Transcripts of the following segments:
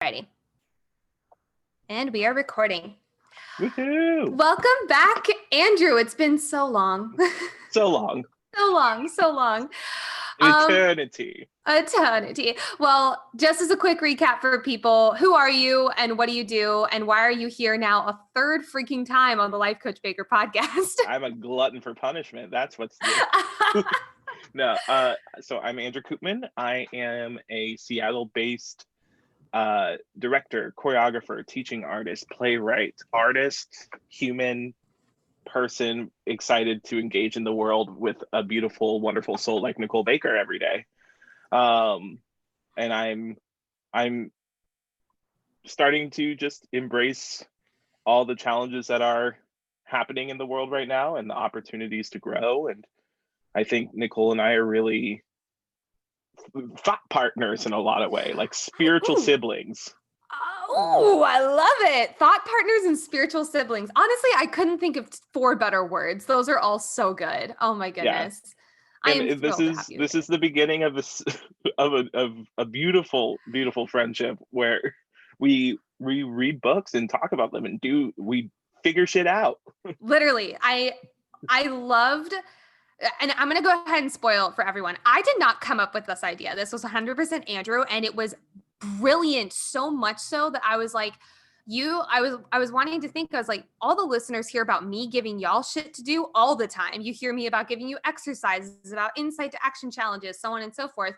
Ready. And we are recording. Woohoo! Welcome back, Andrew. It's been so long. So long. So long. Eternity. Eternity. Well, just as a quick recap for people, who are you and what do you do and why are you here now a third freaking time on the Life Coach Baker podcast? I'm a glutton for punishment. That's what's new. No, so I'm Andrew Coopman. I am a Seattle-based director, choreographer, teaching artist, playwright, artist, human person, excited to engage in the world with a beautiful, wonderful soul like 𝘞𝘩𝘆𝘵 every day. And I'm starting to just embrace all the challenges that are happening in the world right now and the opportunities to grow. And I think Nicole and I are really thought partners in a lot of ways, like spiritual siblings. Oh, I love it. Thought partners and spiritual siblings. Honestly, I couldn't think of 4 better words. Those are all so good. Oh my goodness. Yeah. I am And thrilled to have you this here. is the beginning of this of a beautiful friendship where we read books and talk about them and we figure shit out. Literally, I loved, and I'm going to go ahead and spoil it for everyone. I did not come up with this idea. This was 100% Andrew, and it was brilliant, so much so that I was like, I was wanting to think, I was like, all the listeners hear about me giving y'all shit to do all the time. You hear me about giving you exercises, about insight to action challenges, so on and so forth.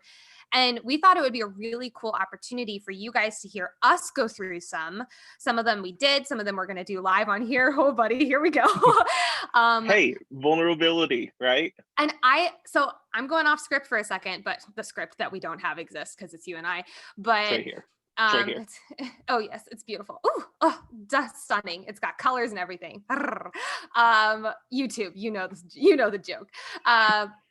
And we thought it would be a really cool opportunity for you guys to hear us go through some of them we did, some of them we're going to do live on here. Oh, buddy, here we go. Hey, vulnerability, right? And so I'm going off script for a second, but the script that we don't have exists because it's you and I. But it's right here. It's right here. Oh yes, it's beautiful. Ooh, oh, that's stunning. It's got colors and everything. YouTube, you know the joke.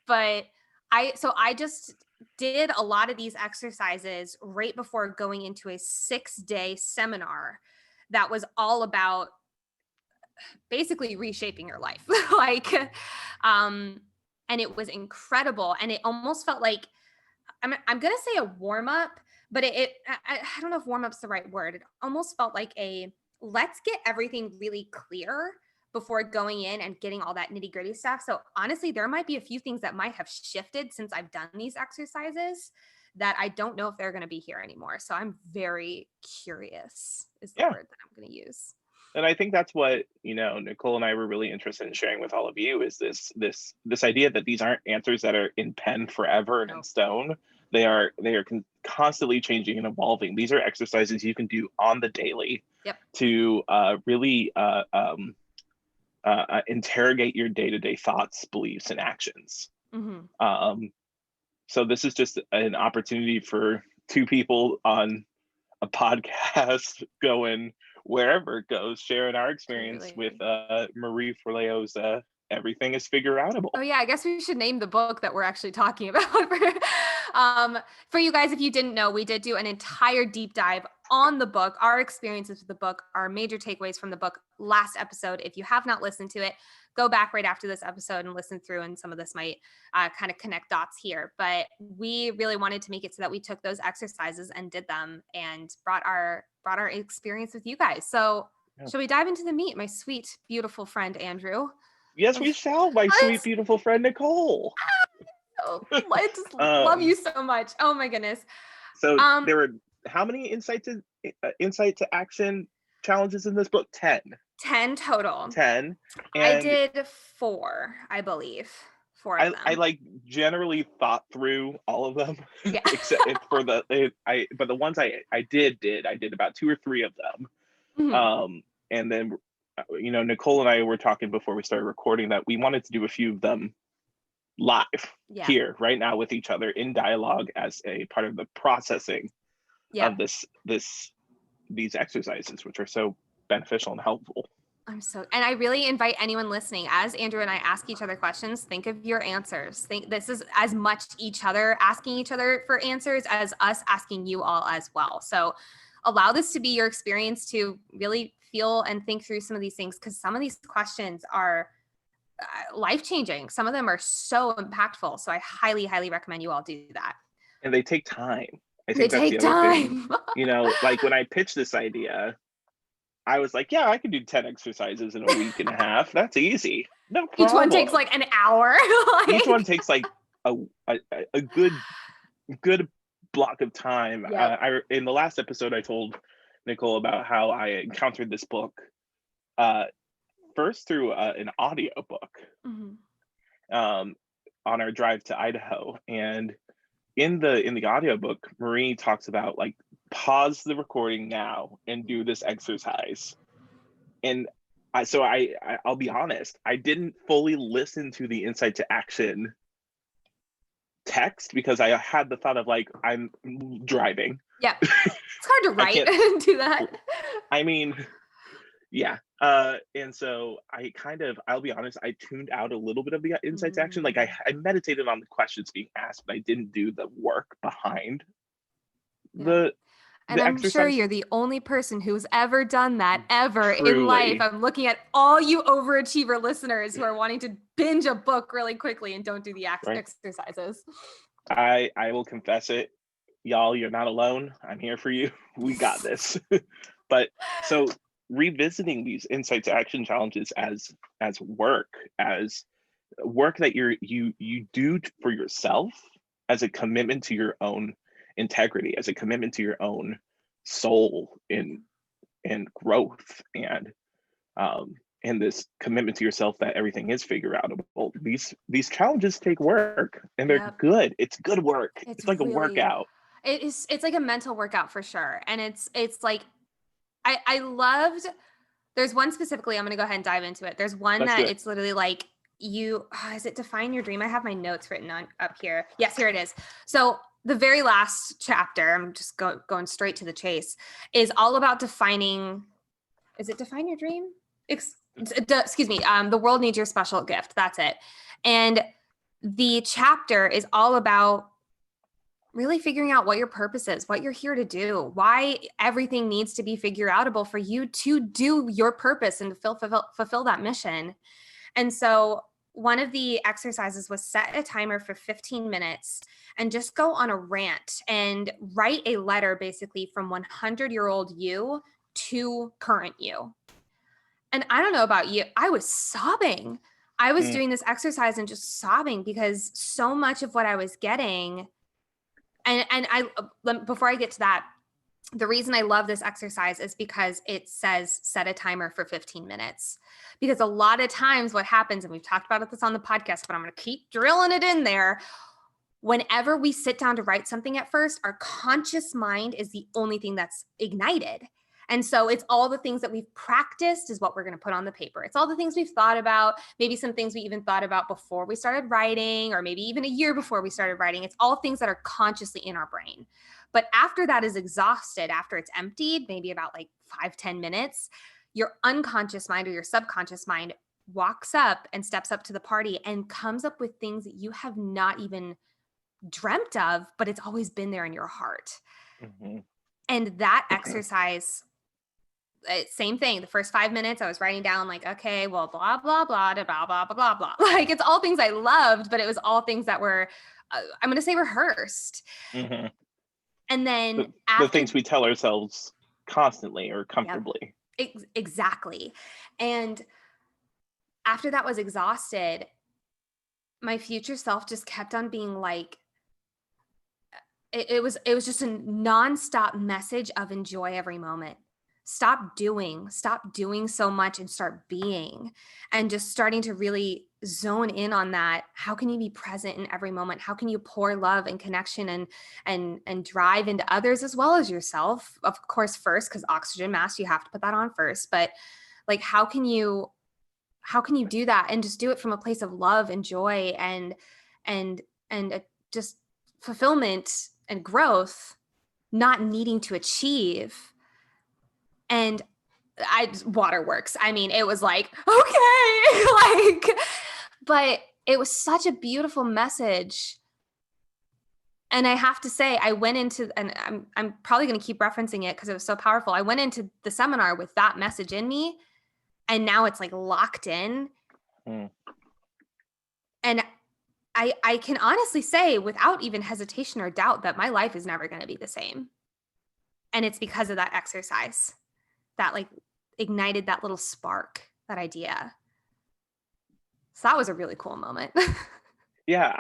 But I just did a lot of these exercises right before going into a 6-day seminar that was all about basically reshaping your life. And it was incredible. And it almost felt like, I'm going to say a warm up, but I don't know if warm up's the right word. It almost felt like let's get everything really clear before going in and getting all that nitty gritty stuff. So honestly, there might be a few things that might have shifted since I've done these exercises that I don't know if they're going to be here anymore. So I'm very curious is the word that I'm going to use. And I think that's what, Nicole and I were really interested in sharing with all of you is this idea that these aren't answers that are in pen forever and in stone. They are constantly changing and evolving. These are exercises you can do on the daily to really interrogate your day-to-day thoughts, beliefs, and actions. Mm-hmm. So this is just an opportunity for 2 people on a podcast going wherever it goes, sharing our experience with Marie Forleo's Everything Is Figureoutable. Oh yeah, I guess we should name the book that we're actually talking about. For you guys, if you didn't know, we did do an entire deep dive on the book, our experiences with the book, our major takeaways from the book last episode. If you have not listened to it, go back right after this episode and listen through, and some of this might kind of connect dots here. But we really wanted to make it so that we took those exercises and did them and brought our experience with you guys. So shall we dive into the meat, my sweet, beautiful friend, Andrew? Yes, we shall, my sweet, beautiful friend, Nicole. I just love you so much. Oh my goodness. So there were how many insight to action challenges in this book? 10. 10 total. 10. And I did 4, I believe. 4 of them. I generally thought through all of them. Yeah. Except for but the ones I did about 2 or 3 of them. Mm-hmm. And then Nicole and I were talking before we started recording that we wanted to do a few of them live here right now with each other in dialogue as a part of the processing of these exercises, which are so beneficial and helpful. And I really invite anyone listening, as Andrew and I ask each other questions, think of your answers. Think this is as much each other asking each other for answers as us asking you all as well. So allow this to be your experience to really feel and think through some of these things, because some of these questions are life-changing. Some of them are so impactful. So I highly, highly recommend you all do that. And they take time. I They think that's take the other thing. time. You know, like when I pitched this idea, I was like, yeah, I could do 10 exercises in a week and a half. That's easy. No Each one problem. takes like an hour. Each one takes like a good block of time. Yep. In the last episode, I told Nicole about how I encountered this book first through an audio book on our drive to Idaho. And in the audiobook, Marie talks about like, pause the recording now and do this exercise. And I'll be honest, I didn't fully listen to the insight to action text because I had the thought of like, I'm driving. Yeah. It's hard to write and do that. I mean, yeah. And so I'll be honest, I tuned out a little bit of the insight to action. Like I meditated on the questions being asked, but I didn't do the work behind the And I'm exercise. sure you're the only person who's ever done that ever Truly. in life. I'm looking at all you overachiever listeners who are wanting to binge a book really quickly and don't do the exercises. I will confess it. Y'all, you're not alone. I'm here for you. We got this. But so revisiting these insight to action challenges as work that you do for yourself, as a commitment to your own integrity, as a commitment to your own soul and growth, and this commitment to yourself that everything is figureoutable. These challenges take work, and they're good. It's good work. It's like really, a workout. It's like a mental workout for sure. And it's like I loved, there's one specifically, I'm going to go ahead and dive into it. There's one it's literally like is it define your dream? I have my notes written on up here. Yes, here it is. So the very last chapter, I'm just going straight to the chase, is all about defining, is it define your dream? Excuse me. The world needs your special gift. That's it. And the chapter is all about really figuring out what your purpose is, what you're here to do, why everything needs to be figureoutable for you to do your purpose and to fulfill that mission. And so one of the exercises was set a timer for 15 minutes and just go on a rant and write a letter basically from 100-year-old you to current you. And I don't know about you, I was sobbing. I was doing this exercise and just sobbing because so much of what I was getting, and before I get to that, the reason I love this exercise is because it says set a timer for 15 minutes. Because a lot of times what happens, and we've talked about this on the podcast, but I'm going to keep drilling it in there. Whenever we sit down to write something at first, our conscious mind is the only thing that's ignited. And so it's all the things that we've practiced is what we're going to put on the paper. It's all the things we've thought about, maybe some things we even thought about before we started writing, or maybe even a year before we started writing. It's all things that are consciously in our brain. But after that is exhausted, after it's emptied, maybe about like 5-10 minutes, your unconscious mind or your subconscious mind walks up and steps up to the party and comes up with things that you have not even dreamt of, but it's always been there in your heart. And that exercise, same thing. The first 5 minutes I was writing down like, okay, well, blah, blah, blah, blah, blah, blah, blah, blah. Like it's all things I loved, but it was all things that were, I'm going to say rehearsed. And then the things we tell ourselves constantly or comfortably. Exactly. And after that was exhausted, my future self just kept on being like, it was just a nonstop message of enjoy every moment. Stop doing so much and start being, and just starting to really zone in on that. How can you be present in every moment? How can you pour love and connection and drive into others as well as yourself? Of course, first, because oxygen mask, you have to put that on first. But like, how can you do that and just do it from a place of love and joy and just fulfillment and growth, not needing to achieve. And waterworks. I mean, it was like, okay, but it was such a beautiful message. And I have to say, I went into, and I'm probably going to keep referencing it because it was so powerful. I went into the seminar with that message in me, and now it's like locked in. And I can honestly say without even hesitation or doubt that my life is never going to be the same. And it's because of that exercise that like ignited that little spark, that idea. So that was a really cool moment. Yeah,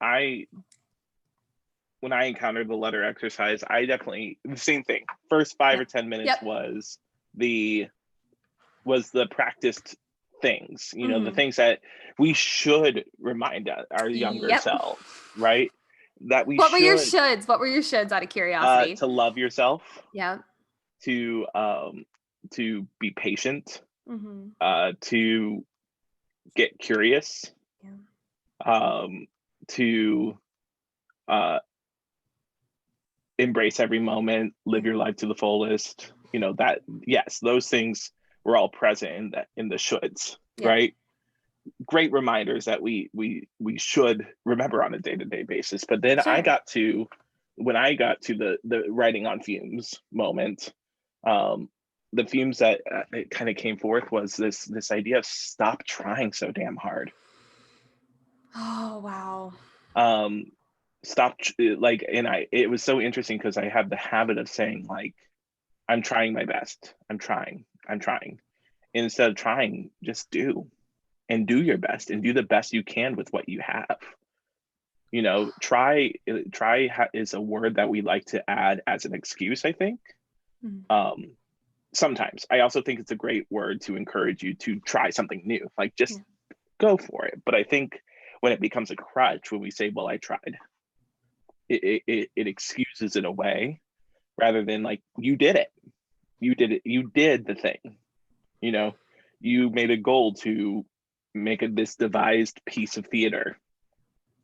I when I encountered the letter exercise, I definitely, the same thing. First 5 or 10 minutes was the practiced things, you know, the things that we should remind our younger selves, right? That we What were your shoulds? What were your shoulds out of curiosity? To love yourself. Yeah. To be patient. To get curious. Yeah. To embrace every moment, live your life to the fullest. You know, that, yes, those things were all present in the shoulds, right? Great reminders that we should remember on a day-to-day basis. But then when I got to the writing on fumes moment, the fumes that it kind of came forth was this idea of stop trying so damn hard. Oh, wow. Stop, like, and it was so interesting because I have the habit of saying, like, I'm trying my best. I'm trying. Instead of trying, just do your best and do the best you can with what you have. You know, try is a word that we like to add as an excuse, I think. Sometimes I also think it's a great word to encourage you to try something new, like just go for it. But I think when it becomes a crutch, when we say, well, I tried, it excuses it away rather than like, you did it. You did the thing. You know, you made a goal to make this devised piece of theater.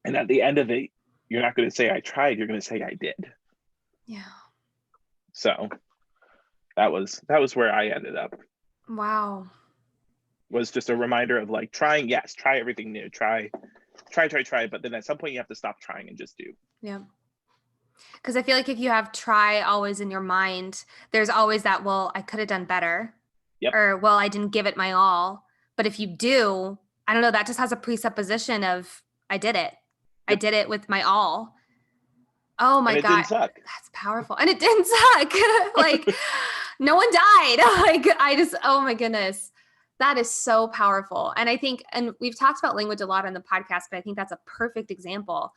And at the end of it, you're not going to say I tried, you're going to say I did. Yeah. So that was where I ended up. Wow. Was just a reminder of like trying, yes, try everything new, try, but then at some point you have to stop trying and just do. Yeah. Because I feel like if you have try always in your mind, there's always that, well, I could have done better. Yep. Or, well, I didn't give it my all. But if you do, I don't know, that just has a presupposition of I did it. Yep. I did it with my all. Oh my God. Didn't suck. That's powerful. And it didn't suck. Like no one died. Like oh my goodness. That is so powerful. And I think, and we've talked about language a lot on the podcast, but I think that's a perfect example.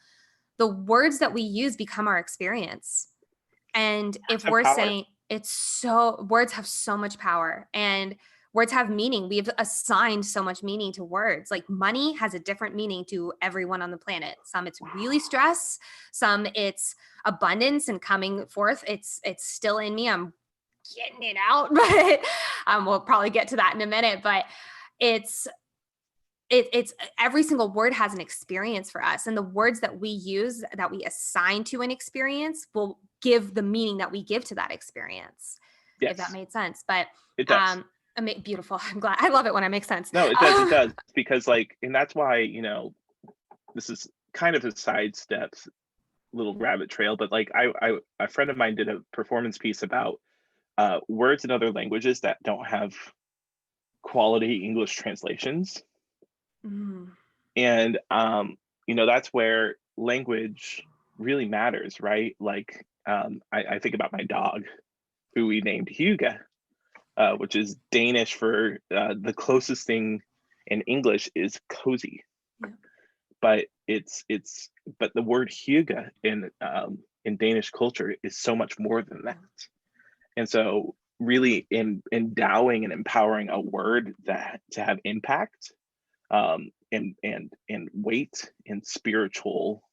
The words that we use become our experience. And if we're saying words have so much power and words have meaning. We've assigned so much meaning to words. Like money has a different meaning to everyone on the planet. Some it's really stress. Some it's abundance and coming forth. It's still in me. I'm getting it out, but we'll probably get to that in a minute. But it's every single word has an experience for us, and the words that we use, that we assign to an experience, will give the meaning that we give to that experience. Yes. If that made sense. But it does. Beautiful. I'm glad. I love it when it makes sense. No, it does. It does, because like, and that's why, you know, this is kind of a sidestep little rabbit trail, but like a friend of mine did a performance piece about words in other languages that don't have quality English translations. And you know, that's where language really matters, right? Like I think about my dog, who we named 𝘀𝗷𝗄, which is Danish for the closest thing in English is cozy. Yeah. But but the word 𝘀𝗷𝗄 in Danish culture is so much more than that. And so really endowing and empowering a word that to have impact and weight and spiritual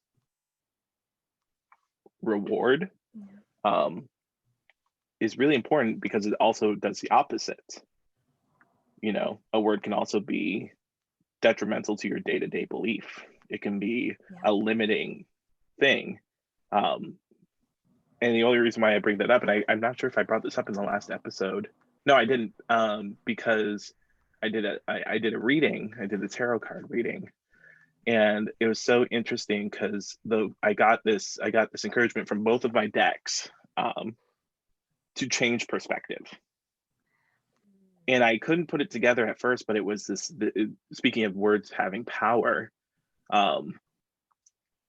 reward is really important, because it also does the opposite. You know, a word can also be detrimental to your day-to-day belief. It can be a limiting thing. And the only reason why I bring that up, and I'm not sure if I brought this up in the last episode. No, I didn't, because I did a reading. I did a tarot card reading, and it was so interesting because I got this encouragement from both of my decks to change perspective. And I couldn't put it together at first, but it was speaking of words having power,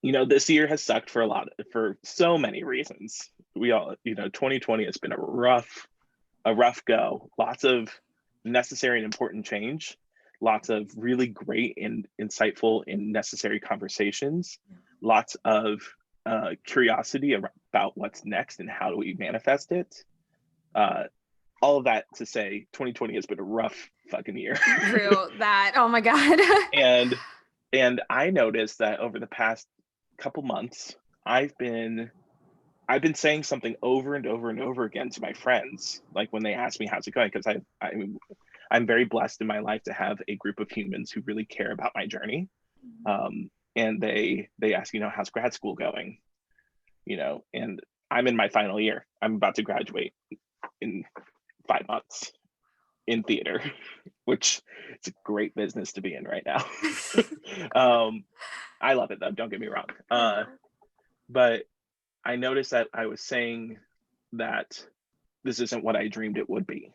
This year has sucked for so many reasons. We all, 2020 has been a rough go. Lots of necessary and important change, lots of really great and insightful and necessary conversations, lots of curiosity about what's next and how do we manifest it. All of that to say 2020 has been a rough fucking year. True that. Oh my God. and I noticed that over the past couple months, I've been saying something over and over and over again to my friends, like when they ask me how's it going, because I'm very blessed in my life to have a group of humans who really care about my journey. And they ask, how's grad school going? And I'm in my final year. I'm about to graduate in 5 months in theater, which it's a great business to be in right now. I love it though, don't get me wrong. But I noticed that I was saying that this isn't what I dreamed it would be.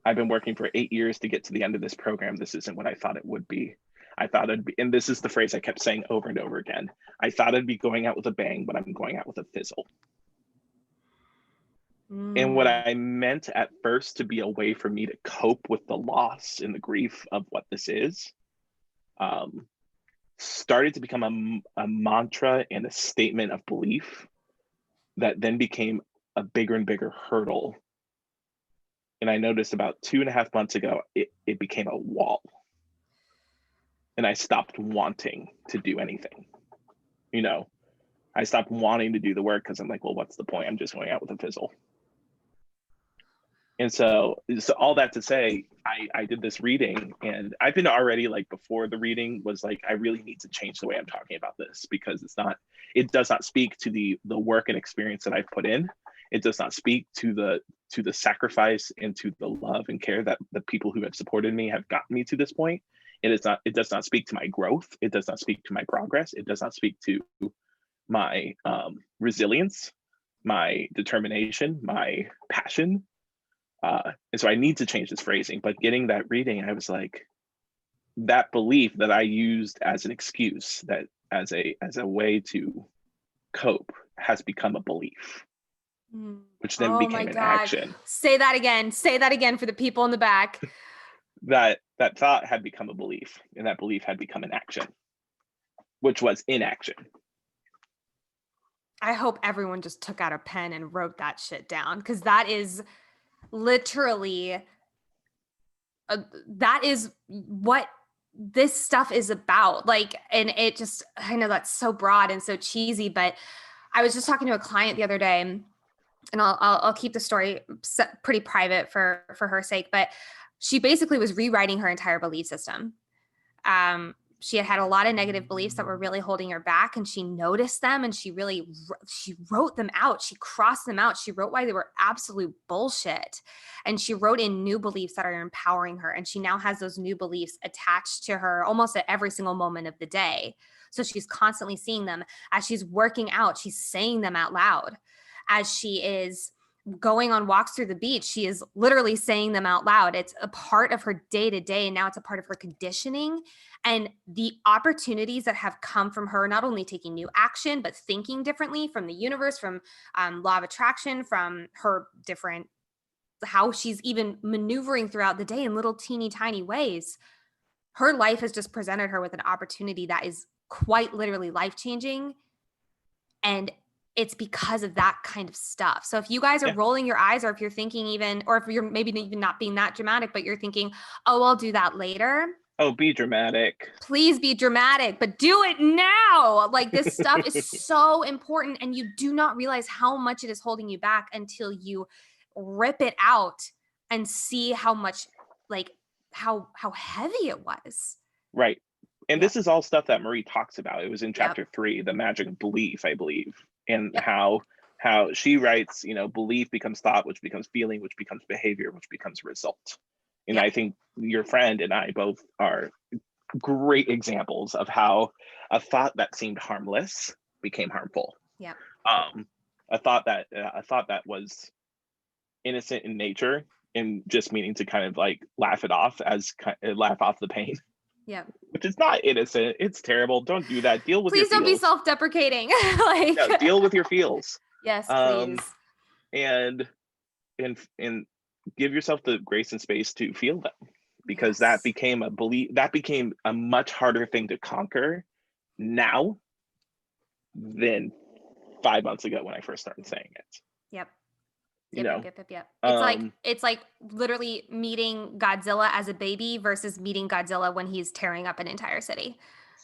I've been working for 8 years to get to the end of this program. This isn't what I thought it would be. I thought it'd be, and this is the phrase I kept saying over and over again, I thought I'd be going out with a bang, but I'm going out with a fizzle. And what I meant at first to be a way for me to cope with the loss and the grief of what this is, started to become a mantra and a statement of belief that then became a bigger and bigger hurdle. And I noticed about 2.5 months ago, it became a wall. And I stopped wanting to do anything. I stopped wanting to do the work because I'm like, well, what's the point? I'm just going out with a fizzle. And so all that to say, I did this reading, and I've been already, like, before the reading was like, I really need to change the way I'm talking about this, because it does not speak to the work and experience that I've put in. It does not speak to the sacrifice and to the love and care that the people who have supported me have gotten me to this point. It does not speak to my growth. It does not speak to my progress. It does not speak to my resilience, my determination, my passion. And so I need to change this phrasing. But getting that reading, I was like, that belief that I used as an excuse, that as a way to cope, has become a belief, which then became an action. Say that again. Say that again for the people in the back. That thought had become a belief, and that belief had become an action, which was inaction. I hope everyone just took out a pen and wrote that shit down, because that is literally that is what this stuff is about. Like, and it just, I know that's so broad and so cheesy, but I was just talking to a client the other day, and I'll keep the story pretty private for her sake, but she basically was rewriting her entire belief system. She had a lot of negative beliefs that were really holding her back, and she noticed them, and she wrote them out. She crossed them out. She wrote why they were absolute bullshit. And she wrote in new beliefs that are empowering her. And she now has those new beliefs attached to her almost at every single moment of the day. So she's constantly seeing them. As she's working out, she's saying them out loud. As she is going on walks through the beach, she is literally saying them out loud. It's a part of her day-to-day, and now it's a part of her conditioning. And the opportunities that have come from her not only taking new action, but thinking differently from the universe, from law of attraction, from her different, how she's even maneuvering throughout the day in little teeny tiny ways. Her life has just presented her with an opportunity that is quite literally life-changing. And it's because of that kind of stuff. So if you guys are rolling your eyes, or if you're thinking even, or if you're maybe even not being that dramatic, but you're thinking, oh, I'll do that later. Oh, be dramatic. Please be dramatic, but do it now. Like, this stuff is so important, and you do not realize how much it is holding you back until you rip it out and see how much, like, how heavy it was. Right. And this is all stuff that Marie talks about. It was in chapter 3, the magic of belief, I believe. And how she writes, belief becomes thought, which becomes feeling, which becomes behavior, which becomes result. And I think your friend and I both are great examples of how a thought that seemed harmless became harmful. Yeah. A thought that was innocent in nature, and just meaning to kind of like laugh off the pain. Yeah. Which is not innocent. It's terrible. Don't do that. Deal with your Please don't be feels. self-deprecating. Like, No, deal with your feels. yes, please. And give yourself the grace and space to feel them, because Yes. that became a much harder thing to conquer now than 5 months ago when I first started saying it. Yep. You Yep, know? yep, yep, yep. It's like literally meeting Godzilla as a baby versus meeting Godzilla when he's tearing up an entire city.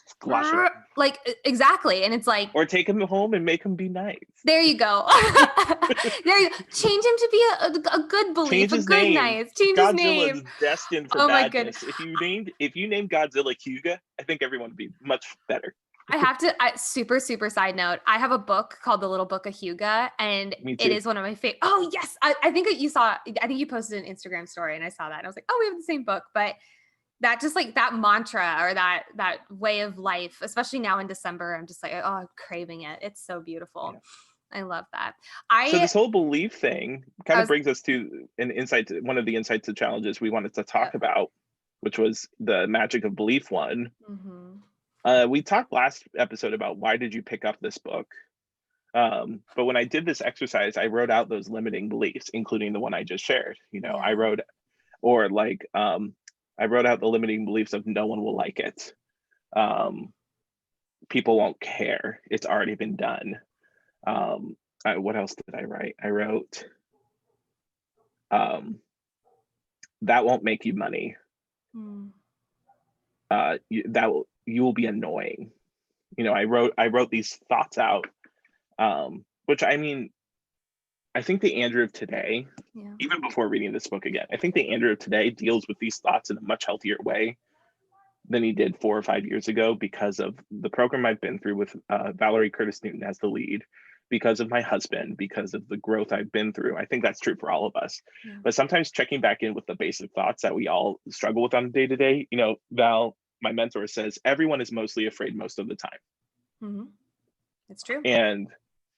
Squash it. Like, exactly. And it's like, or take him home and make him be nice. there you go. Change him to be a good belief, a good nice. Change his name. Godzilla's destined for Oh my badness. If you name Godzilla Hyuga, I think everyone would be much better. I have to, super side note. I have a book called The Little Book of Hyuga, and it is one of my favorite. Oh yes. I think you posted an Instagram story and I saw that and I was like, oh, we have the same book. But that just like that mantra or that way of life, especially now in December, I'm just like, oh, I'm craving it. It's so beautiful. Yeah. I love that. So this whole belief thing kind of brings us to one of the insights and challenges we wanted to talk about, which was the magic of belief one. Mm-hmm. We talked last episode about why did you pick up this book? But when I did this exercise, I wrote out those limiting beliefs, including the one I just shared. I wrote out the limiting beliefs of no one will like it. People won't care. It's already been done. What else did I write? I wrote, that won't make you money. You will be annoying. I wrote these thoughts out, which I mean, I think the Andrew of today, even before reading this book again, I think the Andrew of today deals with these thoughts in a much healthier way than he did 4 or 5 years ago, because of the program I've been through with Valerie Curtis Newton as the lead, because of my husband, because of the growth I've been through. I think that's true for all of us. Yeah. But sometimes checking back in with the basic thoughts that we all struggle with on a day-to-day, Val, my mentor, says everyone is mostly afraid most of the time. Mm-hmm. It's true. And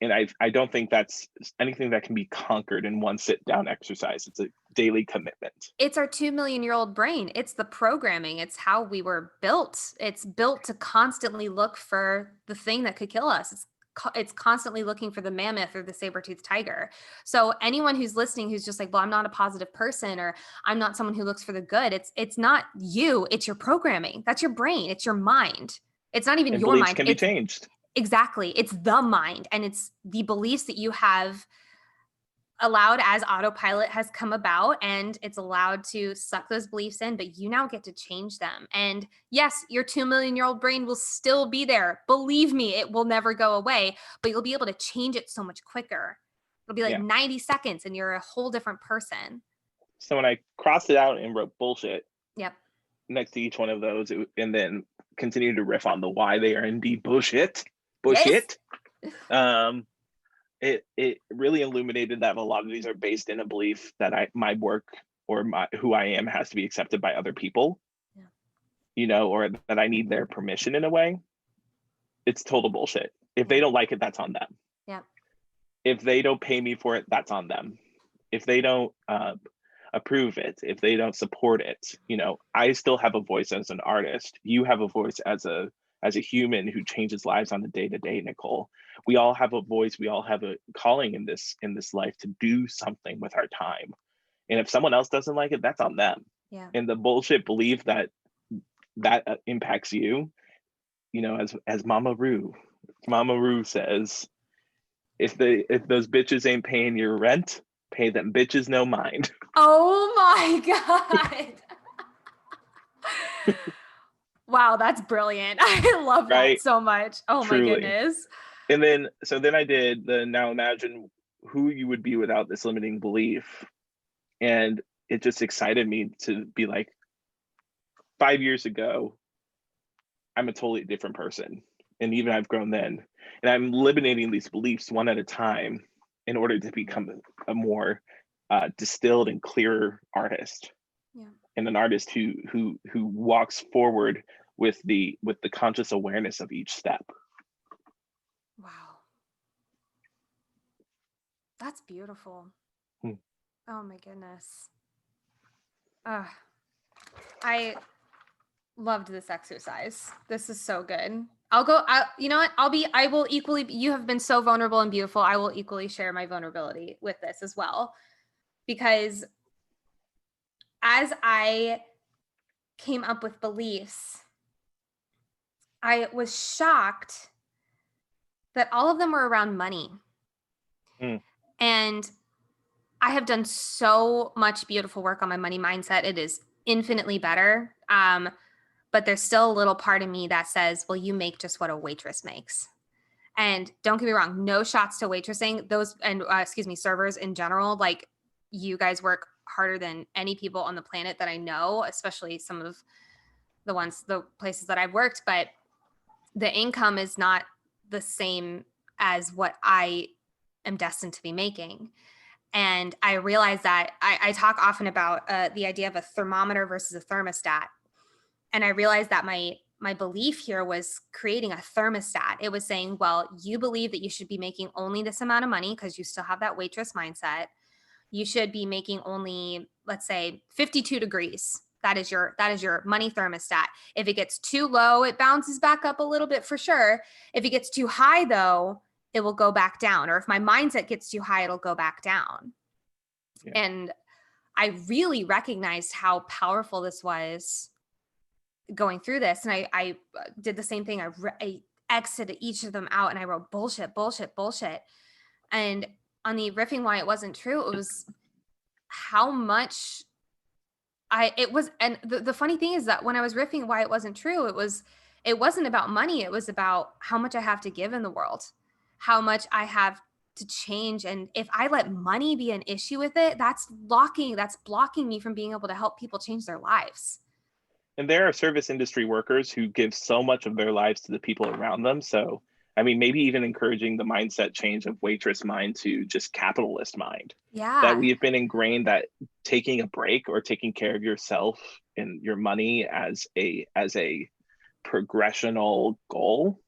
I don't think that's anything that can be conquered in one sit-down exercise. It's a daily commitment. It's our 2 million-year-old brain. It's the programming. It's how we were built. It's built to constantly look for the thing that could kill us. It's constantly looking for the mammoth or the saber-toothed tiger. So anyone who's listening who's just like, well, I'm not a positive person, or I'm not someone who looks for the good. It's not you. It's your programming. That's your brain. It's your mind. It's not even your mind. Beliefs can be changed. Exactly. It's the mind, and it's the beliefs that you have allowed as autopilot has come about, and it's allowed to suck those beliefs in, but you now get to change them. And yes, your 2 million-year-old brain will still be there. Believe me, it will never go away, but you'll be able to change it so much quicker. It'll be like 90 seconds and you're a whole different person. So when I crossed it out and wrote bullshit next to each one of those, and then continued to riff on the why they are indeed bullshit. Yes. It really illuminated that a lot of these are based in a belief that my work or who I am has to be accepted by other people, or that I need their permission in a way. It's total bullshit. If they don't like it, that's on them. Yeah. If they don't pay me for it, that's on them. If they don't approve it, if they don't support it, I still have a voice as an artist. You have a voice as a human who changes lives on a day-to-day, Nicole. We all have a voice. We all have a calling in this life to do something with our time. And if someone else doesn't like it, that's on them. Yeah. And the bullshit belief that impacts you, as Mama Rue says, if those bitches ain't paying your rent, pay them bitches no mind. Oh my God. Wow, that's brilliant. I love that so much. Oh Truly. My goodness. And then I did now imagine who you would be without this limiting belief. And it just excited me to be like, 5 years ago, I'm a totally different person. And even I've grown then. And I'm eliminating these beliefs one at a time in order to become a more distilled and clearer artist. Yeah. And an artist who walks forward with the conscious awareness of each step. Wow. That's beautiful. Oh my goodness. loved this exercise. This is so good. I'll go, you know what? I will equally, you have been so vulnerable and beautiful. I will equally share my vulnerability with this as well. Because as I came up with beliefs, I was shocked that all of them were around money. And I have done so much beautiful work on my money mindset. It is infinitely better. But there's still a little part of me that says, well, you make just what a waitress makes. And don't get me wrong, no shots to waitressing, those, and servers in general. Like, you guys work harder than any people on the planet that I know, especially some of the places that I've worked, but the income is not the same as what I am destined to be making. And I realize that I talk often about the idea of a thermometer versus a thermostat. And I realized that my belief here was creating a thermostat. It was saying, well, you believe that you should be making only this amount of money because you still have that waitress mindset. You should be making only, let's say, 52 degrees. That is your money thermostat. If it gets too low, it bounces back up a little bit for sure. If it gets too high, though, it will go back down. Or if my mindset gets too high, it'll go back down. Yeah. And I really recognized how powerful this was going through this. And I did the same thing. I exited each of them out and I wrote bullshit. And on the riffing why it wasn't true, it was how much and the funny thing is that when I was riffing why it wasn't true, it wasn't about money. It was about how much I have to give in the world, how much I have to change. And if I let money be an issue with it, that's blocking me from being able to help people change their lives. And there are service industry workers who give so much of their lives to the people around them. So, I mean, maybe even encouraging the mindset change of waitress mind to just capitalist mind. Yeah. That we've been ingrained that taking a break or taking care of yourself and your money as a progressional goal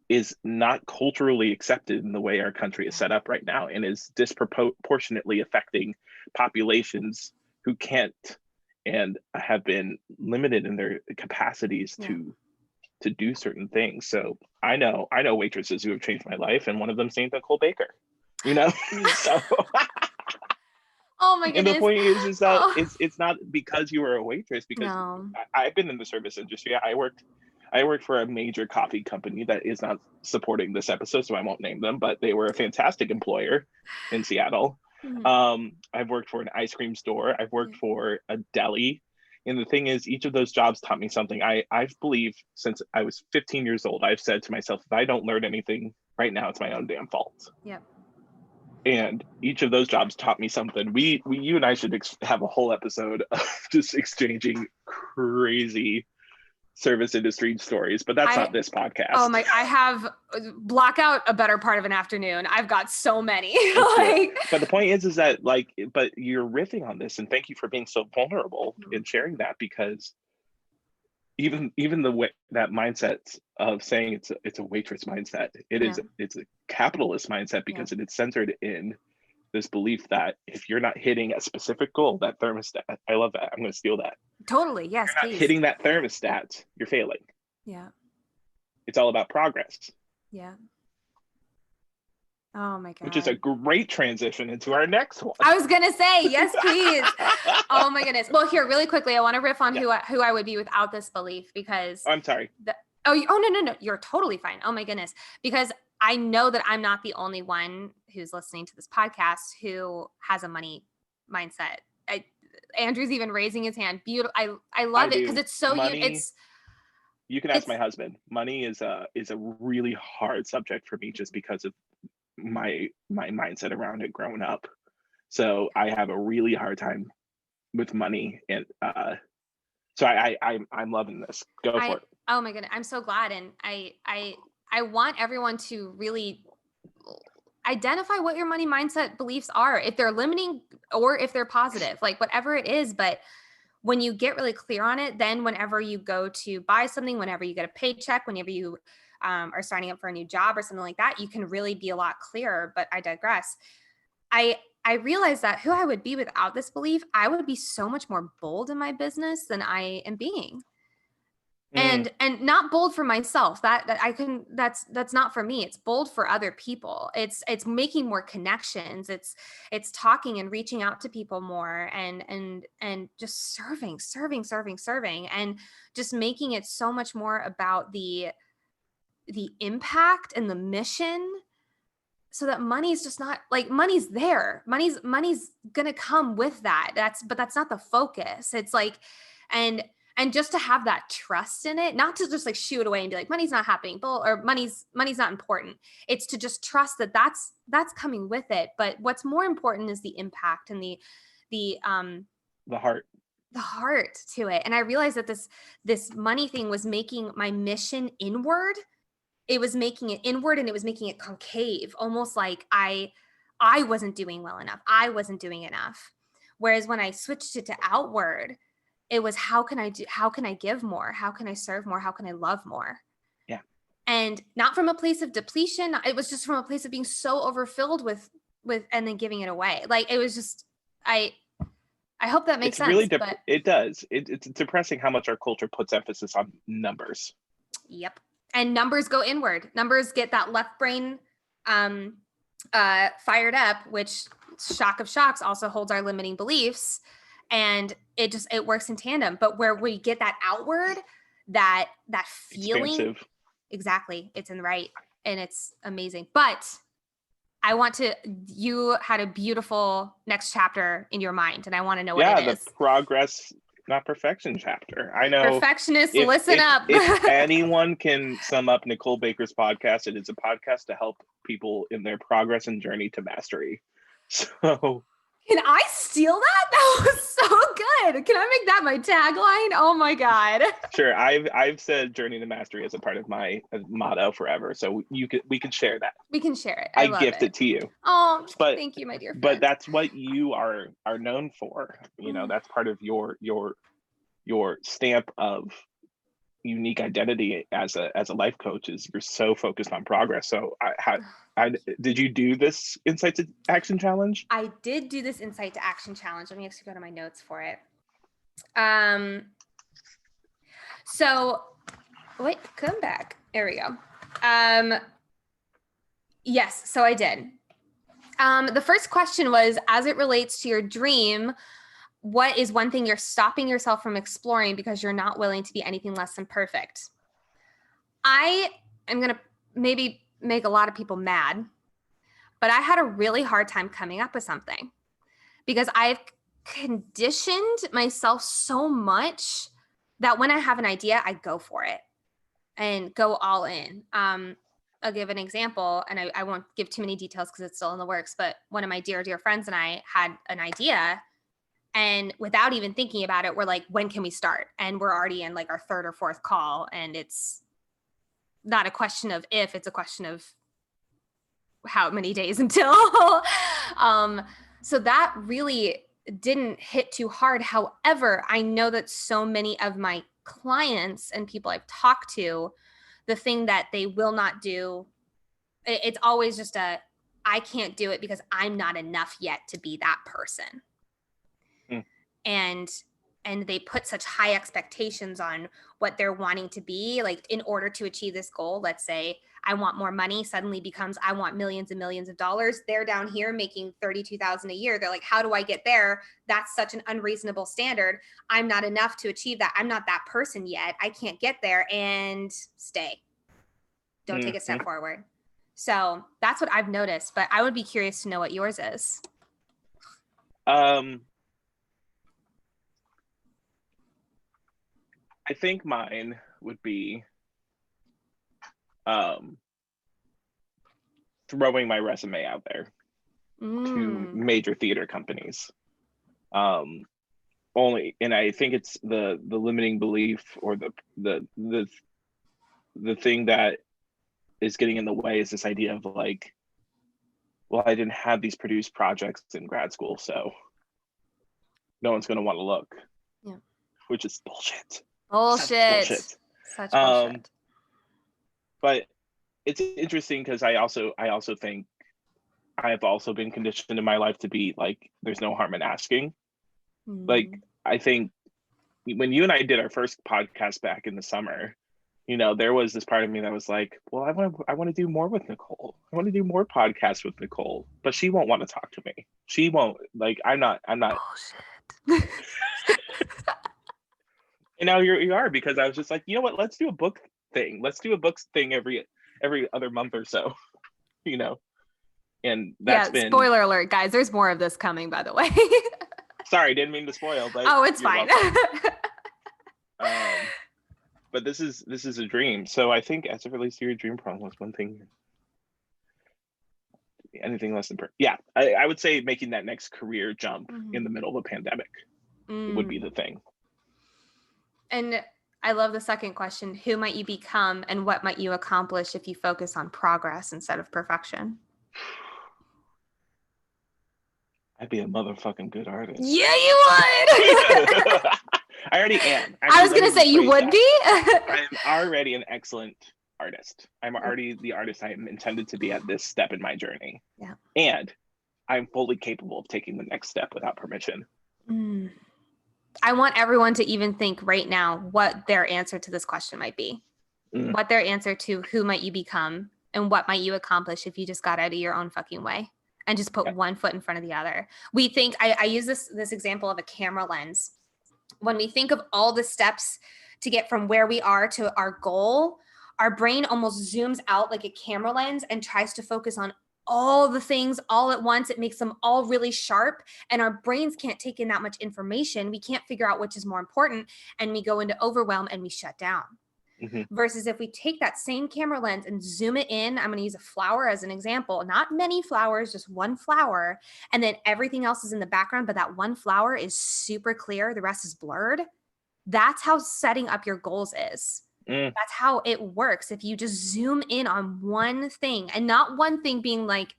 is not culturally accepted in the way our country is set up right now, and is disproportionately affecting populations who can't and have been limited in their capacities to do certain things. So I know waitresses who have changed my life, and one of them's named Nicole Baker, you know. So oh my goodness. And the point is that it's not because you were a waitress, because I've been in the service industry. I worked for a major coffee company that is not supporting this episode, so I won't name them, but they were a fantastic employer in Seattle. I've worked for an ice cream store. I've worked for a deli. And the thing is, each of those jobs taught me something. I've believed since I was 15 years old, I've said to myself, if I don't learn anything right now, it's my own damn fault. Yep. And each of those jobs taught me something. You and I should have a whole episode of just exchanging crazy service industry stories, but that's not this podcast. Oh my, I have block out a better part of an afternoon. I've got so many. But the point is that but you're riffing on this, and thank you for being so vulnerable in sharing that, because even the way that mindset of saying it's a waitress mindset, it's a capitalist mindset, because it is centered in this belief that if you're not hitting a specific goal, that thermostat, I love that. I'm going to steal that. Totally. Yes, if you're not hitting that thermostat, you're failing. Yeah. It's all about progress. Yeah. Oh my God. Which is a great transition into our next one. I was going to say, yes, please. Oh my goodness. Well, here, really quickly, I want to riff on who I would be without this belief, because I'm sorry. No. You're totally fine. Oh my goodness. Because I know that I'm not the only one who's listening to this podcast who has a money mindset. Andrew's even raising his hand. Beautiful. I love it because it's so you can ask my husband. Money is a really hard subject for me, just because of my mindset around it growing up. So I have a really hard time with money, and so I'm loving this. Go for it. Oh my goodness, I'm so glad, and I want everyone to really identify what your money mindset beliefs are, if they're limiting or if they're positive, like whatever it is. But when you get really clear on it, then whenever you go to buy something, whenever you get a paycheck, whenever you are signing up for a new job or something like that, you can really be a lot clearer. But I digress. I realized that who I would be without this belief, I would be so much more bold in my business than I am being. and not bold for myself. That I can, that's not for me. It's bold for other people. It's making more connections. It's talking and reaching out to people more, and just serving, and just making it so much more about the impact and the mission, so that money's just not like, money's there. Money's going to come with that. But that's not the focus. It's like, and just to have that trust in it, not to just like shoo it away and be like, money's not happening, or money's not important. It's to just trust that that's coming with it. But what's more important is the impact and the heart to it. And I realized that this money thing was making my mission inward. It was making it inward, and it was making it concave, almost like I wasn't doing well enough. I wasn't doing enough. Whereas when I switched it to outward, it was, how can I give more? How can I serve more? How can I love more? Yeah. And not from a place of depletion. It was just from a place of being so overfilled with and then giving it away. Like, it was just, I hope that makes sense. Really it does. It's depressing how much our culture puts emphasis on numbers. Yep. And numbers go inward. Numbers get that left brain fired up, which, shock of shocks, also holds our limiting beliefs. And it works in tandem. But where we get that outward, that feeling, expansive. Exactly, it's in the right, and it's amazing. But you had a beautiful next chapter in your mind, and I want to know what it is. The progress, not perfection chapter. I know. Perfectionists, listen up. If anyone can sum up Nicole Baker's podcast, it is a podcast to help people in their progress and journey to mastery. So, can I steal that? That was so good. Can I make that my tagline? Oh my God. Sure. I've said journey to mastery as a part of my motto forever. So we can share that. We can share it. I gift it to you. Oh, thank you, my dear friend. But that's what you are known for. You know, that's part of your stamp of unique identity as a life coach, is you're so focused on progress. So did you do this Insight to Action Challenge? I did do this Insight to Action Challenge. Let me actually go to my notes for it. So wait, come back. There we go. Yes, so I did. The first question was, as it relates to your dream, what is one thing you're stopping yourself from exploring because you're not willing to be anything less than perfect? I am going to maybe make a lot of people mad, but I had a really hard time coming up with something because I've conditioned myself so much that when I have an idea, I go for it and go all in. I'll give an example, and I won't give too many details because it's still in the works, but one of my dear, dear friends and I had an idea, and without even thinking about it, we're like, when can we start? And we're already in like our third or fourth call. And it's not a question of if, it's a question of how many days until. So that really didn't hit too hard. However, I know that so many of my clients and people I've talked to, the thing that they will not do, it's always just I can't do it because I'm not enough yet to be that person. And they put such high expectations on what they're wanting to be. Like, in order to achieve this goal, let's say I want more money, suddenly becomes I want millions and millions of dollars. They're down here making $32,000 a year. They're like, how do I get there? That's such an unreasonable standard. I'm not enough to achieve that. I'm not that person yet. I can't get there, and stay. Don't take a step forward. So that's what I've noticed, but I would be curious to know what yours is. I think mine would be throwing my resume out there to major theater companies. And I think it's the limiting belief, or the thing that is getting in the way, is this idea of like, well, I didn't have these produced projects in grad school, so no one's going to want to look. Yeah, which is bullshit. Such bullshit. But it's interesting because I also think I have also been conditioned in my life to be like, there's no harm in asking. Like, I think when you and I did our first podcast back in the summer, you know, there was this part of me that was like, well, I want to do more with Nicole. I want to do more podcasts with Nicole, but she won't want to talk to me. She won't, like, I'm not. Bullshit. And now you are, because I was just like, you know what? Let's do a book thing. Let's do a books thing every other month or so, you know? And that's been... spoiler alert, guys. There's more of this coming, by the way. Sorry, didn't mean to spoil, but... Oh, it's fine. But this is a dream. So I think as it relates to your dream problem, was one thing... Anything less than... I would say making that next career jump in the middle of a pandemic would be the thing. And I love the second question. Who might you become and what might you accomplish if you focus on progress instead of perfection? I'd be a motherfucking good artist. Yeah, you would. I already am. Actually, I was going to say you would be. I'm already an excellent artist. I'm already the artist I am intended to be at this step in my journey. Yeah. And I'm fully capable of taking the next step without permission. I want everyone to even think right now what their answer to this question might be. What their answer to who might you become and what might you accomplish if you just got out of your own fucking way and just put one foot in front of the other. We think, I use this example of a camera lens. When we think of all the steps to get from where we are to our goal, our brain almost zooms out like a camera lens and tries to focus on all the things all at once. It makes them all really sharp, and our brains can't take in that much information. We can't figure out which is more important, and we go into overwhelm and we shut down. Versus if we take that same camera lens and zoom it in, I'm going to use a flower as an example, not many flowers, just one flower. And then everything else is in the background, but that one flower is super clear. The rest is blurred. That's how setting up your goals is. That's how it works. If you just zoom in on one thing, and not one thing being like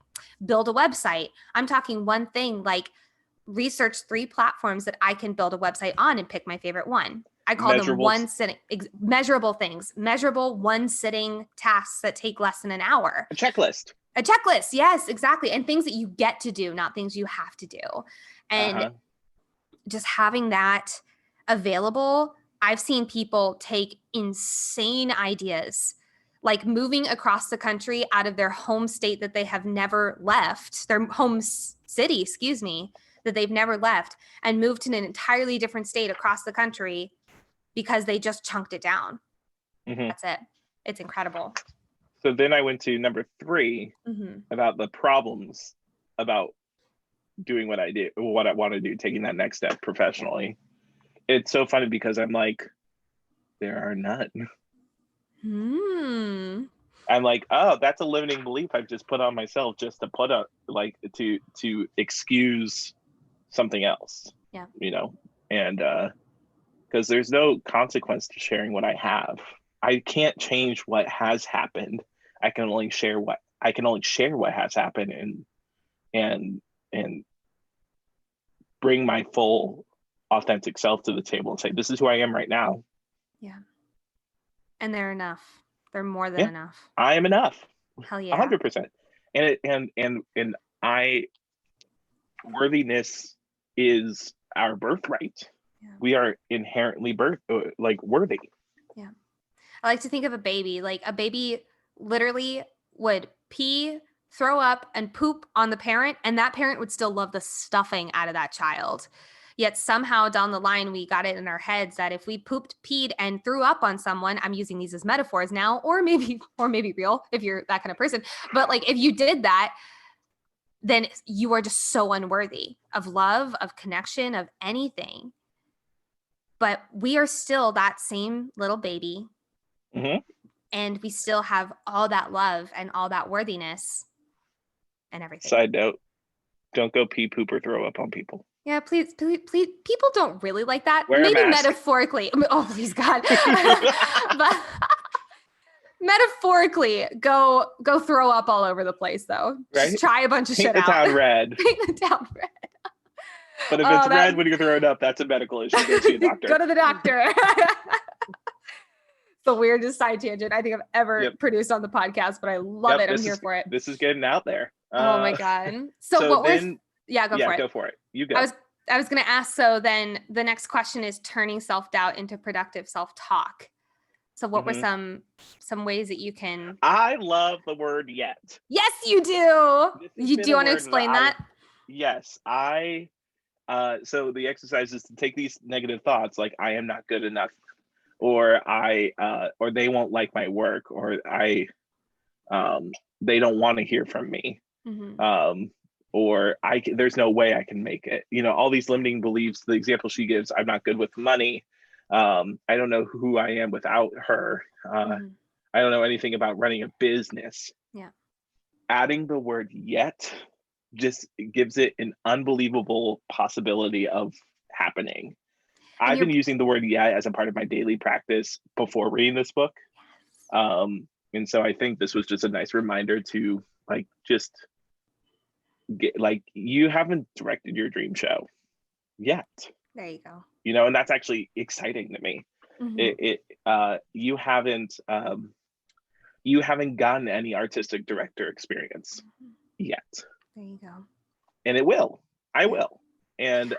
build a website. I'm talking one thing like research 3 platforms that I can build a website on and pick my favorite one. I call them one sitting, measurable things, measurable one sitting tasks that take less than an hour. A checklist. Yes, exactly. And things that you get to do, not things you have to do. And just having that available, I've seen people take insane ideas, like moving across the country out of their home state that they have never left, their home city, that they've never left, and moved to an entirely different state across the country because they just chunked it down. That's it. It's incredible. So then I went to number 3 about the problems about doing what I want to do, taking that next step professionally. It's so funny because I'm like, there are none. I'm like, oh, that's a limiting belief I've just put on myself just to put up, like, to excuse something else. Yeah. You know, and because there's no consequence to sharing what I have. I can't change what has happened. I can only share what has happened and bring my full authentic self to the table and say, this is who I am right now. Yeah. And they're enough. They're more than enough. I am enough. Hell yeah. 100%. And worthiness is our birthright. Yeah. We are inherently worthy. Yeah. I like to think of a baby. Like a baby literally would pee, throw up, and poop on the parent, and that parent would still love the stuffing out of that child. Yet somehow down the line, we got it in our heads that if we pooped, peed, and threw up on someone, I'm using these as metaphors now, or maybe real if you're that kind of person. But like if you did that, then you are just so unworthy of love, of connection, of anything. But we are still that same little baby. And we still have all that love and all that worthiness and everything. Side note, don't go pee, poop, or throw up on people. Yeah, please. People don't really like that. Wear Maybe a mask. Metaphorically. Oh, please, God. But metaphorically, go throw up all over the place, though. Right? Just try a bunch of shit out. Paint the town red. Paint the town red. But if it's red when you're throwing up, that's a medical issue. Go see a doctor. Go to the doctor. The weirdest side tangent I think I've ever produced on the podcast, but I love it. I'm here for it. This is getting out there. Oh my God. So what then, go for it. Go for it. You go. I was going to ask, so then the next question is turning self-doubt into productive self-talk. So what were some ways that you can? I love the word yet. Yes, you do. Do you want to explain that? Yes, so the exercise is to take these negative thoughts, like I am not good enough, or or they won't like my work, or they don't want to hear from me. Or there's no way I can make it. You know, all these limiting beliefs, the example she gives, I'm not good with money. I don't know who I am without her. I don't know anything about running a business. Yeah. Adding the word yet just gives it an unbelievable possibility of happening. I've been using the word yet as a part of my daily practice before reading this book. And so I think this was just a nice reminder to like, just get, like, you haven't directed your dream show yet. There you go. You know, and that's actually exciting to me. You haven't gotten any artistic director experience yet. There you go. And it will. I will. And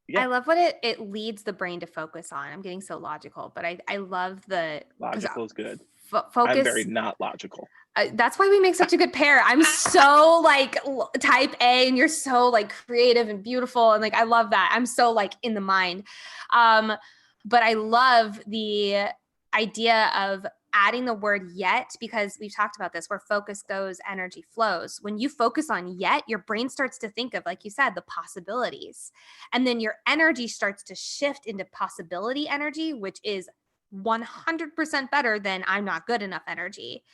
yeah. I love what it leads the brain to focus on. I'm getting so logical, but I love the logical is good. Focus. I'm very not logical. That's why we make such a good pair. I'm so like type A and you're so like creative and beautiful. And like, I love that. I'm so like in the mind. But I love the idea of adding the word yet, because we've talked about this, where focus goes, energy flows. When you focus on yet, your brain starts to think of, like you said, the possibilities. And then your energy starts to shift into possibility energy, which is 100% better than I'm not good enough energy.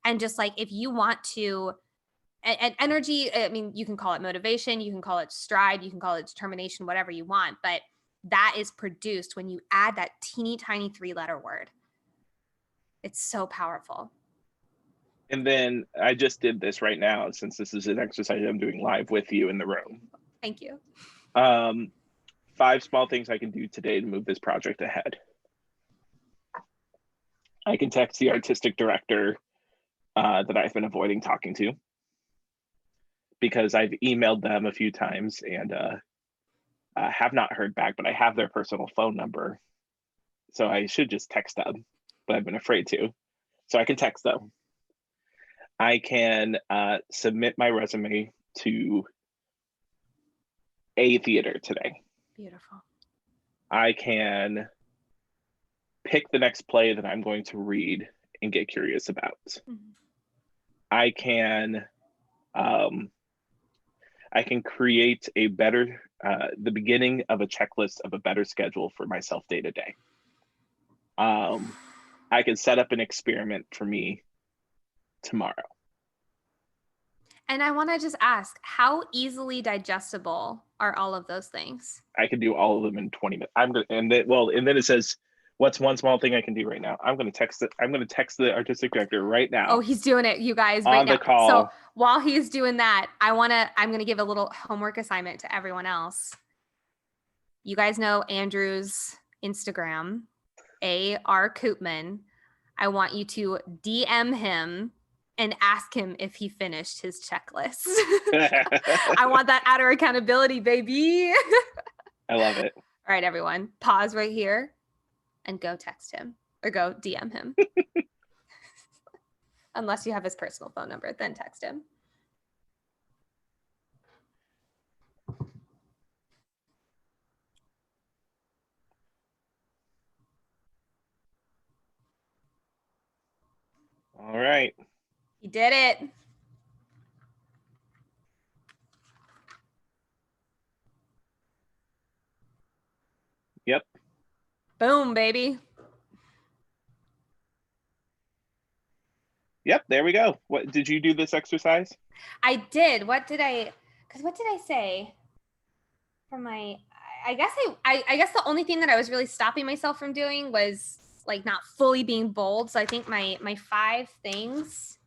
And just like, if you want to, and energy, I mean, you can call it motivation, you can call it stride, you can call it determination, whatever you want, but that is produced when you add that teeny tiny 3-letter word. It's so powerful. And then I just did this right now, since this is an exercise I'm doing live with you in the room. Thank you. 5 small things I can do today to move this project ahead. I can text the artistic director that I've been avoiding talking to, because I've emailed them a few times and have not heard back, but I have their personal phone number. So I should just text them, but I've been afraid to. So I can text them. I can submit my resume to a theater today. Beautiful. I can pick the next play that I'm going to read and get curious about. I can create a better, the beginning of a checklist of a better schedule for myself day to day. I can set up an experiment for me tomorrow. And I want to just ask, how easily digestible are all of those things? I can do all of them in 20 minutes. And then it says, what's one small thing I can do right now? I'm going to text the artistic director right now. Oh, he's doing it, you guys, right now. On the call. So while he's doing that, I'm going to give a little homework assignment to everyone else. You guys know Andrew's Instagram, 𝗟𝗪 Coopman. I want you to DM him and ask him if he finished his checklist. I want that outer accountability, baby. I love it. All right, everyone, pause right here and go text him or go DM him. Unless you have his personal phone number, then text him. All right. He did it. Yep. Boom, baby. Yep, there we go. What did you do this exercise? I did. What did I say for my, I guess the only thing that I was really stopping myself from doing was like not fully being bold. So I think my 5 things,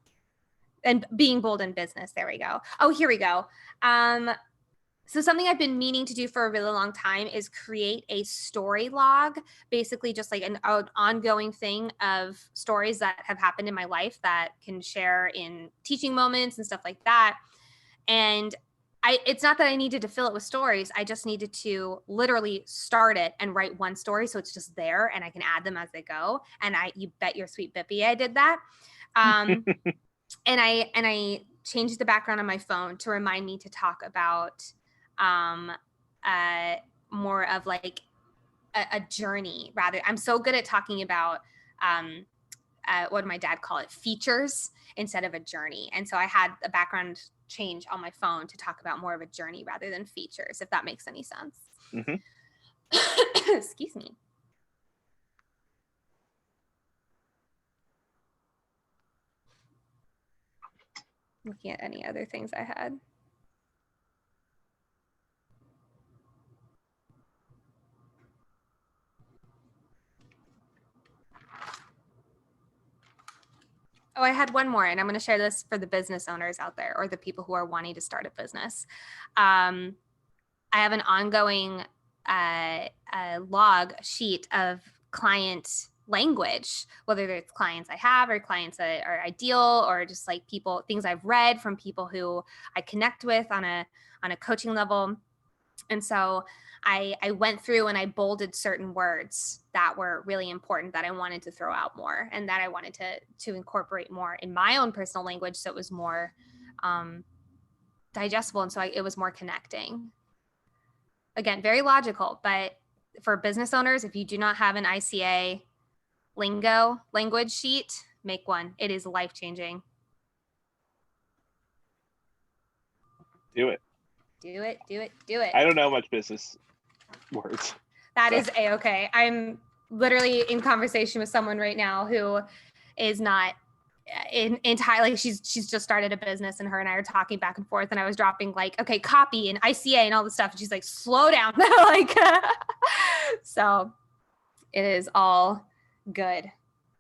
and being bold in business. There we go. Oh, here we go. So something I've been meaning to do for a really long time is create a story log, basically just like an ongoing thing of stories that have happened in my life that can share in teaching moments and stuff like that. And it's not that I needed to fill it with stories. I just needed to literally start it and write one story. So it's just there and I can add them as they go. And you bet your sweet Bippy I did that. And I changed the background on my phone to remind me to talk about more of like a journey rather. I'm so good at talking about what did my dad call it? Features instead of a journey. And so I had a background change on my phone to talk about more of a journey rather than features, if that makes any sense. Excuse me. Looking at any other things I had. Oh, I had one more, and I'm going to share this for the business owners out there or the people who are wanting to start a business. I have an ongoing log sheet of client language, whether it's clients I have or clients that are ideal or just like people, things I've read from people who I connect with on a coaching level. And so I went through and I bolded certain words that were really important that I wanted to throw out more and that I wanted to incorporate more in my own personal language so it was more digestible and so it was more connecting. Again, very logical, but for business owners, if you do not have an ICA lingo language sheet, make one. It is life-changing. Do it. Do it, do it, do it. I don't know much business words. That is A-okay. I'm literally in conversation with someone right now who is not entirely, she's just started a business and her and I are talking back and forth and I was dropping like, okay, copy and ICA and all this stuff. And she's like, slow down. Like, so it is all good.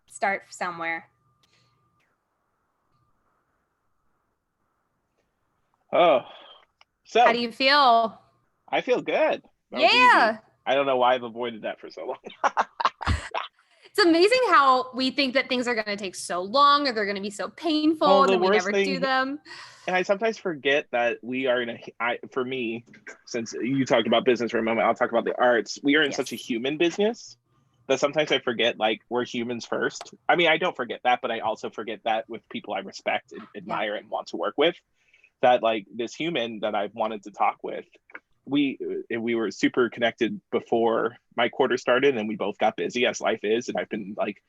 Start somewhere. Oh, so how do you feel? I feel good. Yeah. I don't know why I've avoided that for so long. It's amazing how we think that things are going to take so long or they're going to be so painful and then we never do them. And I sometimes forget that we are for me, since you talked about business for a moment, I'll talk about the arts. We are in such a human business that sometimes I forget, like, we're humans first. I mean, I don't forget that, but I also forget that with people I respect and admire and want to work with, that like this human that I've wanted to talk with, we were super connected before my quarter started and we both got busy as life is. And I've been like,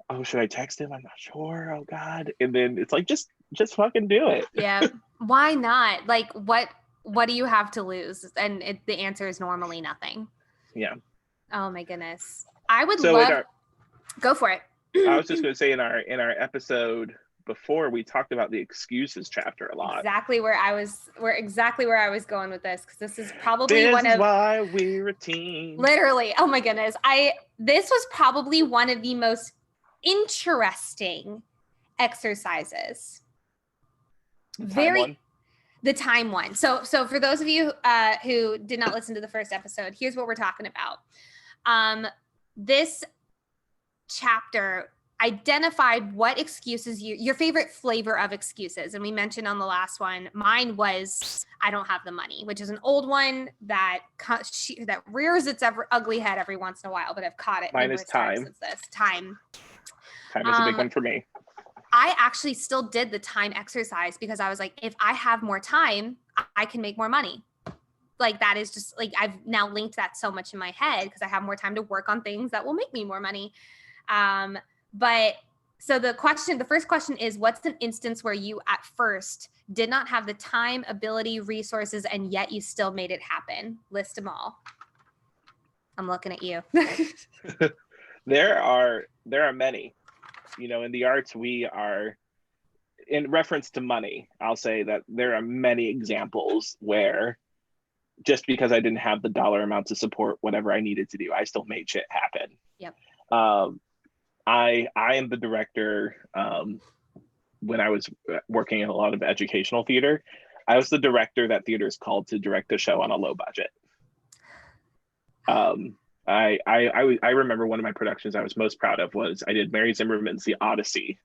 oh, should I text him? I'm not sure. Oh God. And then it's like, just fucking do it. Yeah. Why not? Like what do you have to lose? And the answer is normally nothing. Yeah. Oh my goodness. I would love, go for it. I was just going to say in our episode before, we talked about the excuses chapter a lot. Exactly where I was going with this, because this is probably why we're a team. Literally. Oh my goodness. This was probably one of the most interesting exercises. The time one. So for those of you who did not listen to the first episode, here's what we're talking about. This chapter identified what excuses your favorite flavor of excuses. And we mentioned on the last one, mine was, I don't have the money, which is an old one that rears its ugly head every once in a while, but I've caught it. Mine is time. Since this. Time is a big one for me. I actually still did the time exercise because I was like, if I have more time, I can make more money. Like that is just like, I've now linked that so much in my head because I have more time to work on things that will make me more money. But so the first question is, what's an instance where you at first did not have the time, ability, resources, and yet you still made it happen? List them all. I'm looking at you. There are many, in the arts, we are, in reference to money, I'll say that there are many examples where just because I didn't have the dollar amount to support whatever I needed to do, I still made shit happen. Yep. I am the director. When I was working in a lot of educational theater, I was the director that theaters called to direct a show on a low budget. I remember one of my productions I was most proud of was I did Mary Zimmerman's The Odyssey,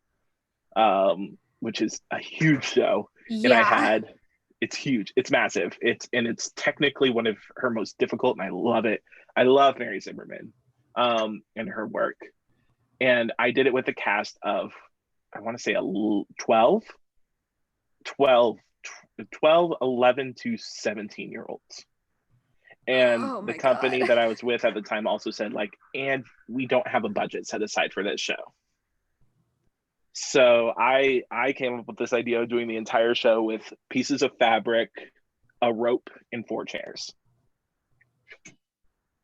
which is a huge show. Yeah. And It's huge. It's massive. It's technically one of her most difficult, and I love it. I love Mary Zimmerman and her work. And I did it with a cast of, I want to say 11 to 17-year-olds. And the company that I was with at the time also said, like, and we don't have a budget set aside for this show. So I came up with this idea of doing the entire show with pieces of fabric, a rope, and 4 chairs.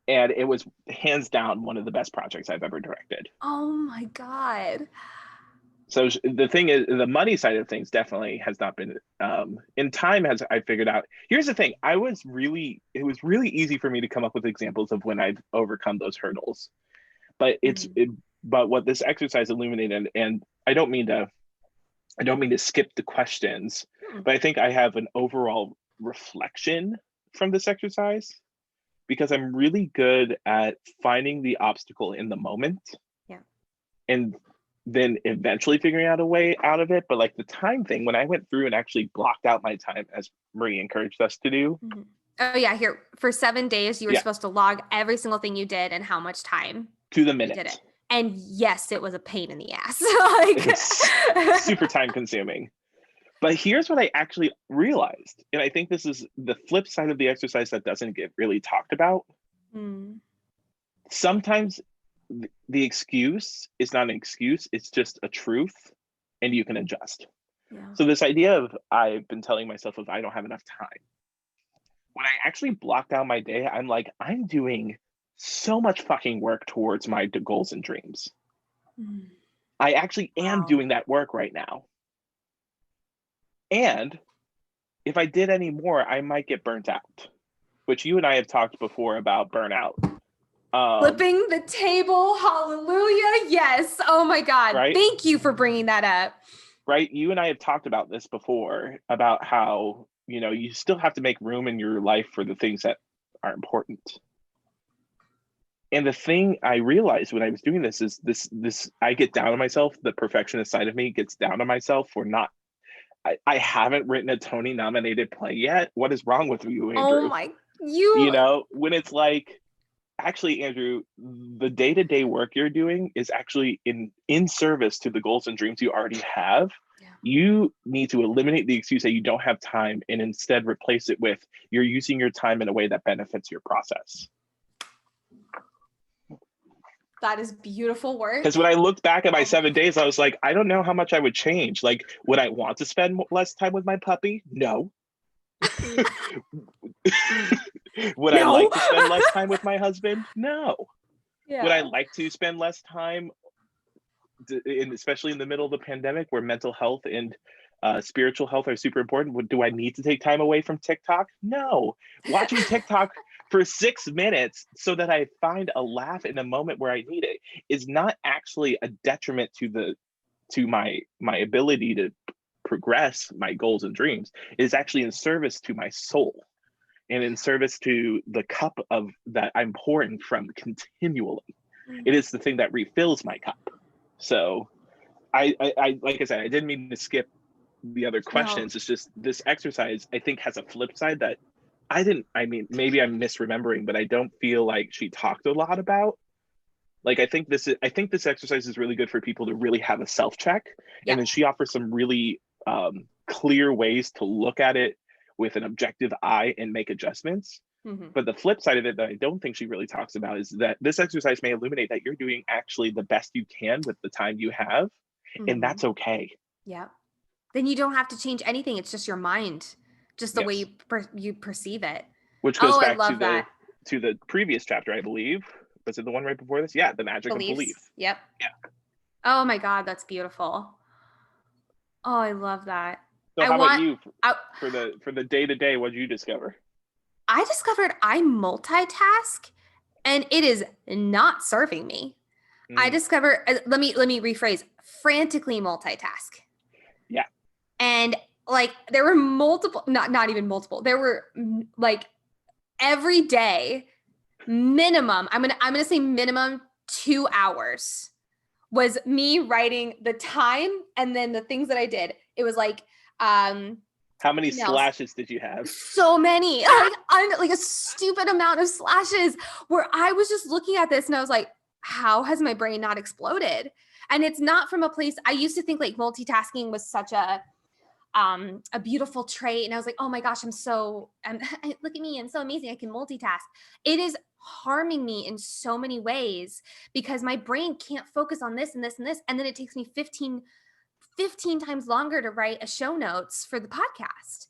And it was hands down one of the best projects I've ever directed. Oh my God. So the thing is, the money side of things definitely has not been, in time as I figured out. Here's the thing, it was really easy for me to come up with examples of when I've overcome those hurdles. But but what this exercise illuminated, and I don't mean to skip the questions, but I think I have an overall reflection from this exercise, because I'm really good at finding the obstacle in the moment. Yeah. And then eventually figuring out a way out of it. But like the time thing, when I went through and actually blocked out my time, as Marie encouraged us to do. Oh yeah, here for 7 days, you were supposed to log every single thing you did and how much time to the minute you did it. And yes, it was a pain in the ass. It's super time consuming. But here's what I actually realized. And I think this is the flip side of the exercise that doesn't get really talked about. Sometimes the excuse is not an excuse, it's just a truth, and you can adjust. Yeah. So this idea of, I've been telling myself of I don't have enough time. When I actually blocked out my day, I'm like, I'm doing so much fucking work towards my goals and dreams. I actually am doing that work right now. And if I did any more, I might get burnt out, which you and I have talked before about burnout. Flipping the table, hallelujah, yes. Oh my God, right? Thank you for bringing that up. Right, you and I have talked about this before, about how, you know, you still have to make room in your life for the things that are important. And the thing I realized when I was doing this is this I get down on myself, the perfectionist side of me gets down on myself for not, I haven't written a Tony-nominated play yet. What is wrong with you, Andrew? Oh my, you know, when it's like, actually, Andrew, the day-to-day work you're doing is actually in service to the goals and dreams you already have. Yeah. You need to eliminate the excuse that you don't have time and instead replace it with, you're using your time in a way that benefits your process. That is beautiful work. Because when I looked back at my 7 days, I was like, I don't know how much I would change. Like, would I want to spend less time with my puppy? No. Would I like to spend less time with my husband? No. Yeah. Would I like to spend less time, especially in the middle of the pandemic where mental health and spiritual health are super important? Do I need to take time away from TikTok? No. Watching TikTok for 6 minutes so that I find a laugh in a moment where I need it is not actually a detriment to my ability to progress my goals and dreams. It is actually in service to my soul and in service to the cup of that I'm pouring from continually. It is the thing that refills my cup. So I like I said, I didn't mean to skip the other questions. No. It's just this exercise I think has a flip side that maybe I'm misremembering, but I don't feel like she talked a lot about. Like, I think this exercise is really good for people to really have a self-check. Yeah. And then she offers some really clear ways to look at it with an objective eye and make adjustments. But the flip side of it that I don't think she really talks about is that this exercise may illuminate that you're doing actually the best you can with the time you have, and that's okay. Yeah. Then you don't have to change anything. It's just your mind, just the way you perceive it. Which goes back to the previous chapter, I believe. Was it the one right before this? Yeah, the magic of belief. Yep. Yeah. Oh my God, that's beautiful. Oh, I love that. So how about you for the day-to-day, what did you discover? I discovered I multitask and it is not serving me. I discovered, let me rephrase, frantically multitask. Yeah. And like there were multiple, not even multiple, there were like every day minimum, I'm gonna say minimum 2 hours was me writing the time and then the things that I did. It was like How many emails. slashes did you have? So many, like a stupid amount of slashes, where I was just looking at this and I was like, how has my brain not exploded? And it's not from a place, I used to think like multitasking was such a beautiful trait. And I was like, oh my gosh, look at me, I'm so amazing, I can multitask. It is harming me in so many ways because my brain can't focus on this and this and this. And then it takes me 15 times longer to write a show notes for the podcast.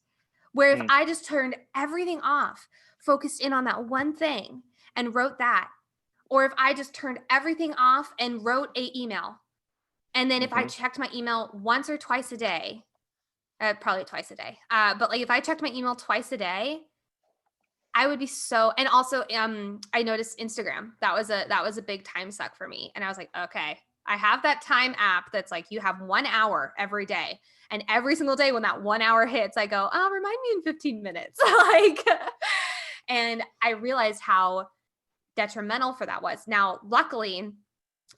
Where if I just turned everything off, focused in on that one thing and wrote that, or if I just turned everything off and wrote an email, and then if I checked my email once or twice a day, probably twice a day, but like if I checked my email twice a day, I would be so. And also, I noticed Instagram. That was a big time suck for me, and I was like, okay, I have that time app that's like you have 1 hour every day. And every single day when that 1 hour hits, I go, oh, remind me in 15 minutes. And I realized how detrimental for that was. Now, luckily,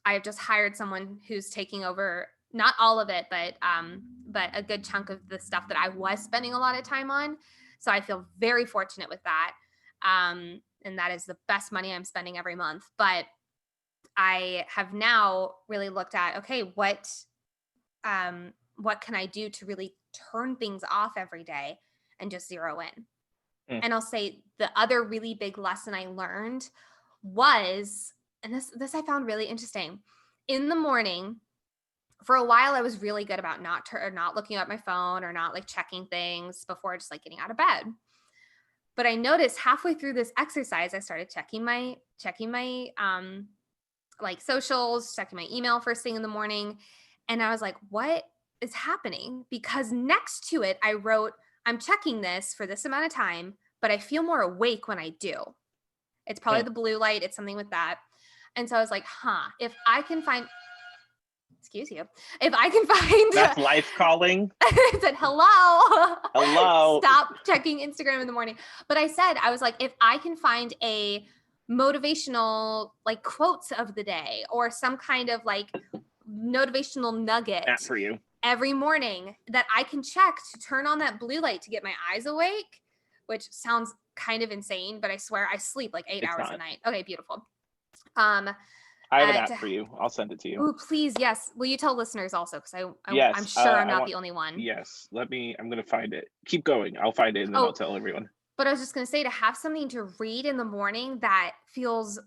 I've just hired someone who's taking over, not all of it, but a good chunk of the stuff that I was spending a lot of time on. So I feel very fortunate with that. And that is the best money I'm spending every month. But I have now really looked at, okay, what can I do to really turn things off every day and just zero in? And I'll say the other really big lesson I learned was, and this I found really interesting. In the morning, for a while, I was really good about not looking at my phone or not like checking things before just like getting out of bed. But I noticed halfway through this exercise, I started checking my like socials, checking my email first thing in the morning. And I was like, what is happening? Because next to it, I wrote, I'm checking this for this amount of time, but I feel more awake when I do. It's probably the blue light. It's something with that. And so I was like, if I can find, That's life calling. I said, hello. Hello. Stop checking Instagram in the morning. But I was like, if I can find a motivational like quotes of the day or some kind of like motivational nugget for you every morning that I can check to turn on that blue light to get my eyes awake, which sounds kind of insane, but I swear I sleep like 8 hours a night. Okay, beautiful. I have an app for you. I'll send it to you. Oh, please. Yes. Will you tell listeners also? Because yes, I'm sure I'm not the only one. Yes. I'm going to find it. Keep going. I'll find it and then I'll tell everyone. But I was just going to say, to have something to read in the morning that feels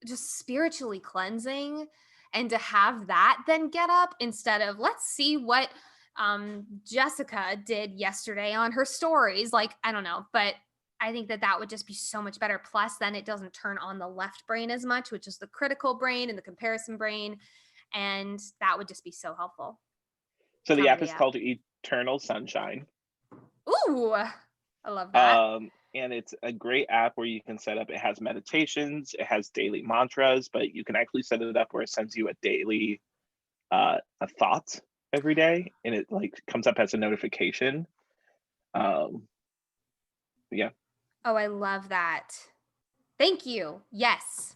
just spiritually cleansing, and to have that then get up instead of let's see what Jessica did yesterday on her stories. Like, I don't know, but I think that would just be so much better. Plus, then it doesn't turn on the left brain as much, which is the critical brain and the comparison brain. And that would just be so helpful. So the app is called Eternal Sunshine. Ooh, I love that. And it's a great app where you can set up, it has meditations, it has daily mantras, but you can actually set it up where it sends you a daily a thought every day, and it like comes up as a notification. Yeah. Oh, I love that. Thank you. Yes.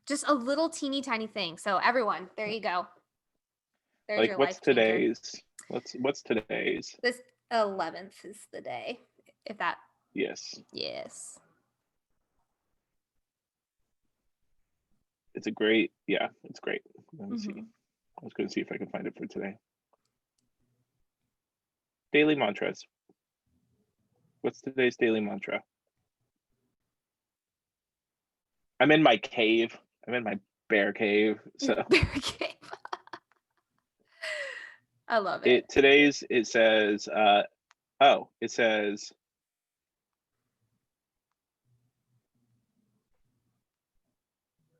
Just a little teeny tiny thing. So everyone, there you go. There's like, your what's today's? What's today's? This 11th is the day. If that. Yes. Yes. It's a great, it's great. Let me see. I was going to see if I can find it for today. Daily mantras. What's today's daily mantra? I'm in my cave. I'm in my bear cave. So bear cave. I love it. It says,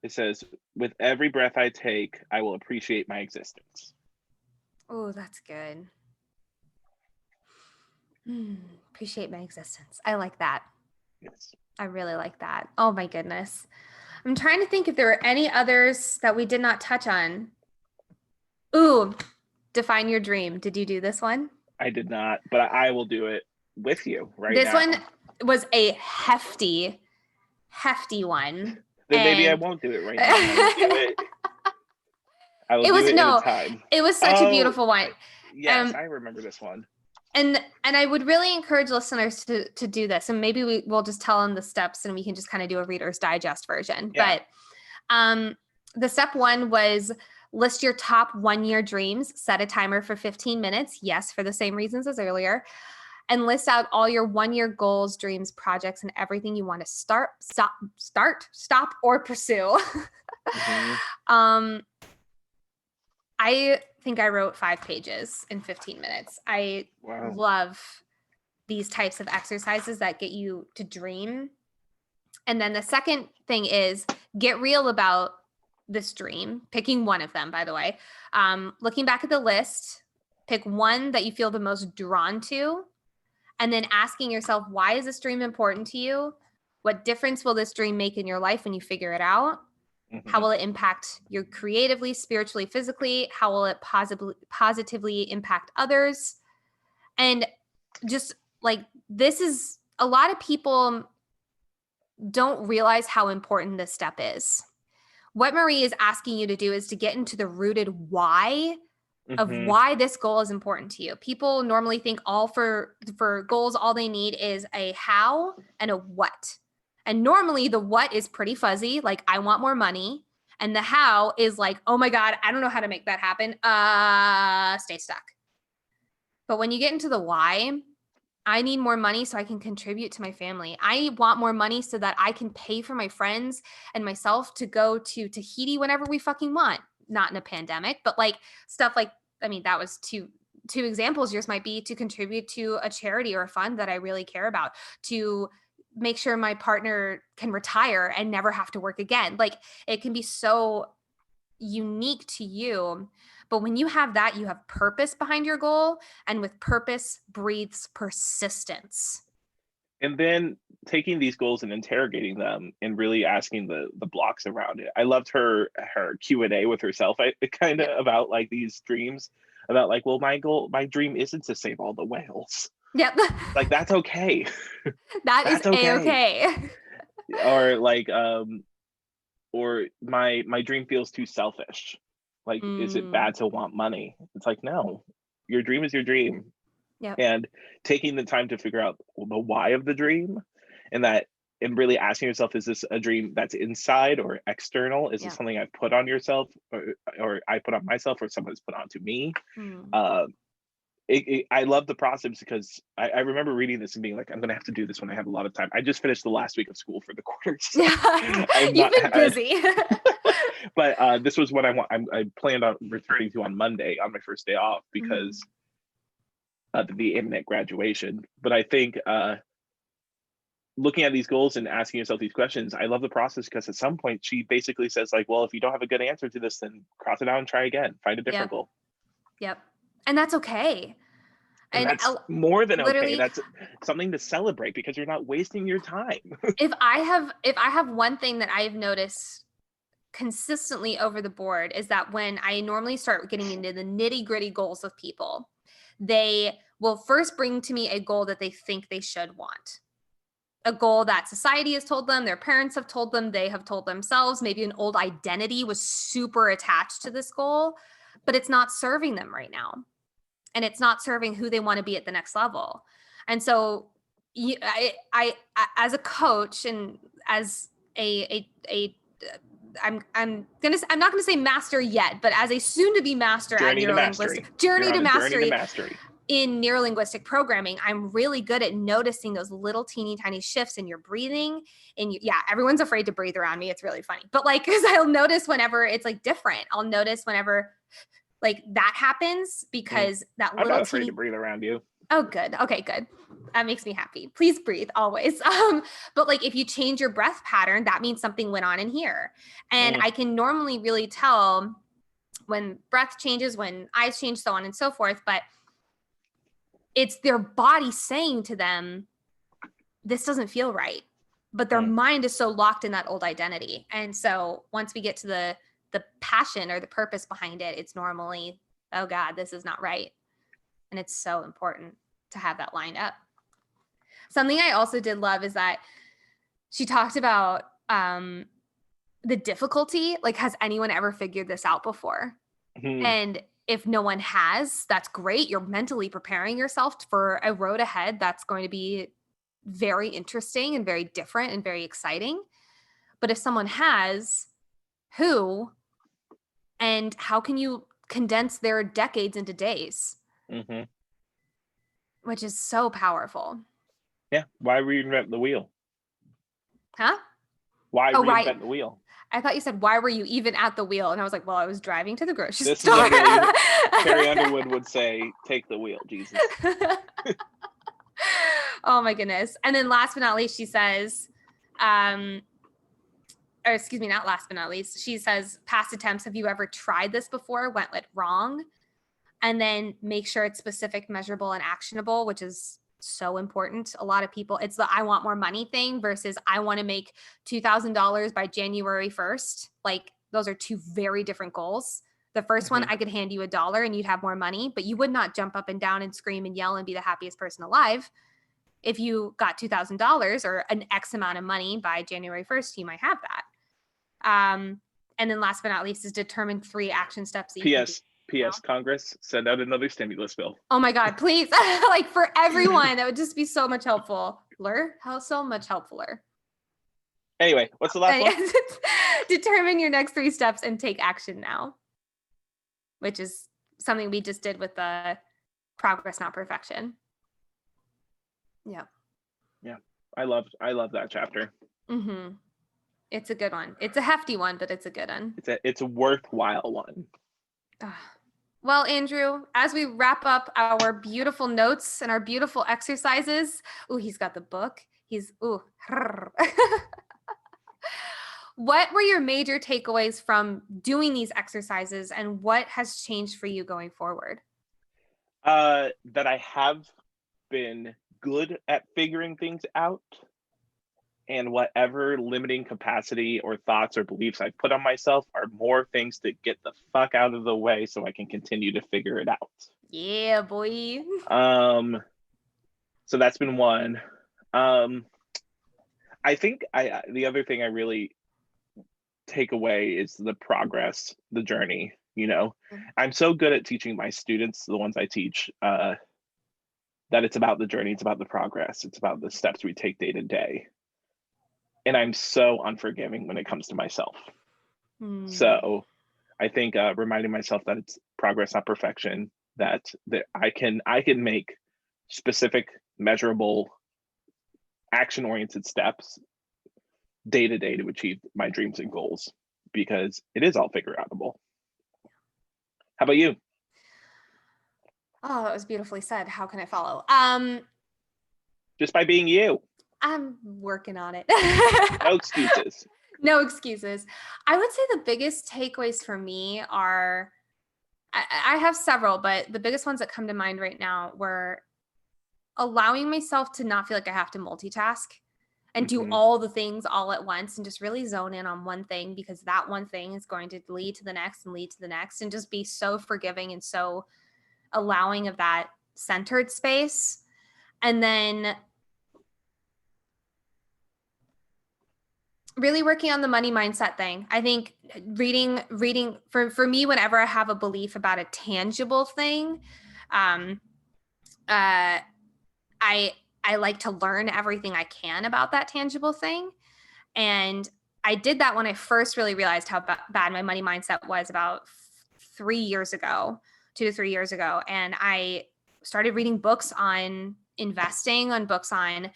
it says, with every breath I take, I will appreciate my existence. Oh, that's good. Appreciate my existence. I like that. Yes. I really like that. Oh my goodness. I'm trying to think if there were any others that we did not touch on. Ooh, define your dream. Did you do this one? I did not, but I will do it with you right now. This one was a hefty one. Then maybe I won't do it right now. I will do it in a time. It was such a beautiful one. Yes, I remember this one. And I would really encourage listeners to do this. And maybe we'll just tell them the steps and we can just kind of do a Reader's Digest version. Yeah. But the step 1 was list your top 1-year dreams, set a timer for 15 minutes. Yes, for the same reasons as earlier. And list out all your 1-year goals, dreams, projects, and everything you want to start, stop, or pursue. Mm-hmm. I think I wrote 5 pages in 15 minutes. I love these types of exercises that get you to dream. And then the second thing is get real about this dream, picking one of them, by the way. Looking back at the list, pick one that you feel the most drawn to, and then asking yourself, why is this dream important to you? What difference will this dream make in your life when you figure it out? Mm-hmm. How will it impact you creatively, spiritually, physically? How will it positively impact others? And just like, this is, a lot of people don't realize how important this step is. What Marie is asking you to do is to get into the rooted why of why this goal is important to you. People normally think for goals, all they need is a how and a what. And normally the what is pretty fuzzy, like I want more money. And the how is like, oh my God, I don't know how to make that happen. Stay stuck. But when you get into the why, I need more money so I can contribute to my family. I want more money so that I can pay for my friends and myself to go to Tahiti whenever we fucking want. Not in a pandemic, but like stuff like, I mean, that was two examples. Yours might be to contribute to a charity or a fund that I really care about, to make sure my partner can retire and never have to work again. Like, it can be so unique to you. But when you have that, you have purpose behind your goal, and with purpose breathes persistence. And then taking these goals and interrogating them and really asking the blocks around it. I loved her Q&A with herself. Kind of about like these dreams about like, well, my dream isn't to save all the whales. Yep. Like, that's okay. That's okay. Or like, or my dream feels too selfish. Like, is it bad to want money? It's like, no, your dream is your dream. Yep. And taking the time to figure out the why of the dream, and really asking yourself, is this a dream that's inside or external? Is it something I've put on yourself, or I put on myself, or someone's put onto me? I love the process because I remember reading this and being like, I'm going to have to do this when I have a lot of time. I just finished the last week of school for the quarter. So You've been busy. But this was what I planned on returning to on Monday on my first day off because the imminent graduation. But I think looking at these goals and asking yourself these questions, I love the process because at some point she basically says like, well, if you don't have a good answer to this, then cross it out and try again, find a different goal. Yep. And that's okay. And that's more than okay. That's something to celebrate because you're not wasting your time. If I have one thing that I've noticed consistently over the board is that when I normally start getting into the nitty-gritty goals of people, they will first bring to me a goal that they think they should want. A goal that society has told them, their parents have told them, they have told themselves, maybe an old identity was super attached to this goal, but it's not serving them right now. And it's not serving who they want to be at the next level. And so I as a coach and as I'm not going to say master yet, but as a soon to be master journey at neurolinguistic journey to mastery in neurolinguistic programming, I'm really good at noticing those little teeny tiny shifts in your breathing. Everyone's afraid to breathe around me. It's really funny, but like, because I'll notice whenever it's like different. I'll notice whenever like that happens because that little I'm not afraid to breathe around you. Oh, good. Okay, good. That makes me happy. Please breathe always. But like if you change your breath pattern, that means something went on in here. And I can normally really tell when breath changes, when eyes change, so on and so forth. But it's their body saying to them, this doesn't feel right. But their mind is so locked in that old identity. And so once we get to the passion or the purpose behind it, it's normally, oh God, this is not right. And it's so important to have that lined up. Something I also did love is that she talked about the difficulty, like, has anyone ever figured this out before? And if no one has, that's great. You're mentally preparing yourself for a road ahead that's going to be very interesting and very different and very exciting. But if someone has, who, and how can you condense their decades into days? Mm-hmm. Which is so powerful. Yeah. Why reinvent the wheel? Huh? Why reinvent the wheel? I thought you said, why were you even at the wheel? And I was like, well, I was driving to the grocery This store. is literally, Carrie Underwood would say, take the wheel, Jesus. Oh my goodness. And then last but not least, she says, or excuse me, not last but not least, she says, past attempts, have you ever tried this before? Went wrong? And then make sure it's specific, measurable, and actionable, which is so important. A lot of people, it's the I want more money thing versus I want to make $2,000 by January 1st. Like those are two very different goals. The first one, I could hand you $1 and you'd have more money, but you would not jump up and down and scream and yell and be the happiest person alive. If you got $2,000 or an X amount of money by January 1st, you might have that. And then last but not least is determine 3 action steps. That you P.S. Congress, send out another stimulus bill. Oh my God, please. Like for everyone, that would just be so much helpful. So much helpfuler. Anyway, what's the last one? Determine your next 3 steps and take action now, which is something we just did with the progress, not perfection. Yeah. Yeah. I love that chapter. Mm-hmm. It's a good one. It's a hefty one, but it's a good one. It's a worthwhile one. Well, Andrew, as we wrap up our beautiful notes and our beautiful exercises, he's got the book. What were your major takeaways from doing these exercises, and what has changed for you going forward? That I have been good at figuring things out, and whatever limiting capacity or thoughts or beliefs I put on myself are more things to get the fuck out of the way so I can continue to figure it out. Yeah, boy. So that's been one. I think the other thing I really take away is the progress, the journey, you know. I'm so good at teaching my students, the ones I teach, that it's about the journey, it's about the progress, it's about the steps we take day to day. And I'm so unforgiving when it comes to myself. So I think reminding myself that it's progress, not perfection, that I can make specific, measurable, action-oriented steps day to day to achieve my dreams and goals, because it is all figureoutable. How about you? Oh, that was beautifully said. How can I follow? Just by being you. I'm working on it. No excuses. No excuses. I would say the biggest takeaways for me are, I have several, but the biggest ones that come to mind right now were allowing myself to not feel like I have to multitask and do all the things all at once, and just really zone in on one thing, because that one thing is going to lead to the next and lead to the next, and just be so forgiving and so allowing of that centered space. And then really working on the money mindset thing. I think reading for me, whenever I have a belief about a tangible thing, I like to learn everything I can about that tangible thing. And I did that when I first really realized how bad my money mindset was about 3 years ago, 2 to 3 years ago. And I started reading books on investing, on books on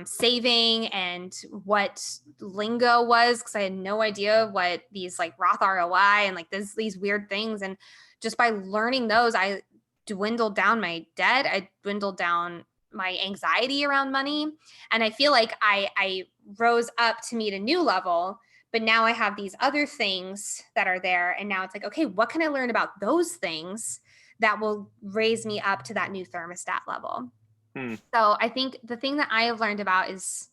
saving and what lingo was, because I had no idea what these like Roth ROI and like these weird things. And just by learning those, I dwindled down my debt. I dwindled down my anxiety around money. And I feel like I rose up to meet a new level, but now I have these other things that are there. And now it's like, okay, what can I learn about those things that will raise me up to that new thermostat level? So I think the thing that I have learned about is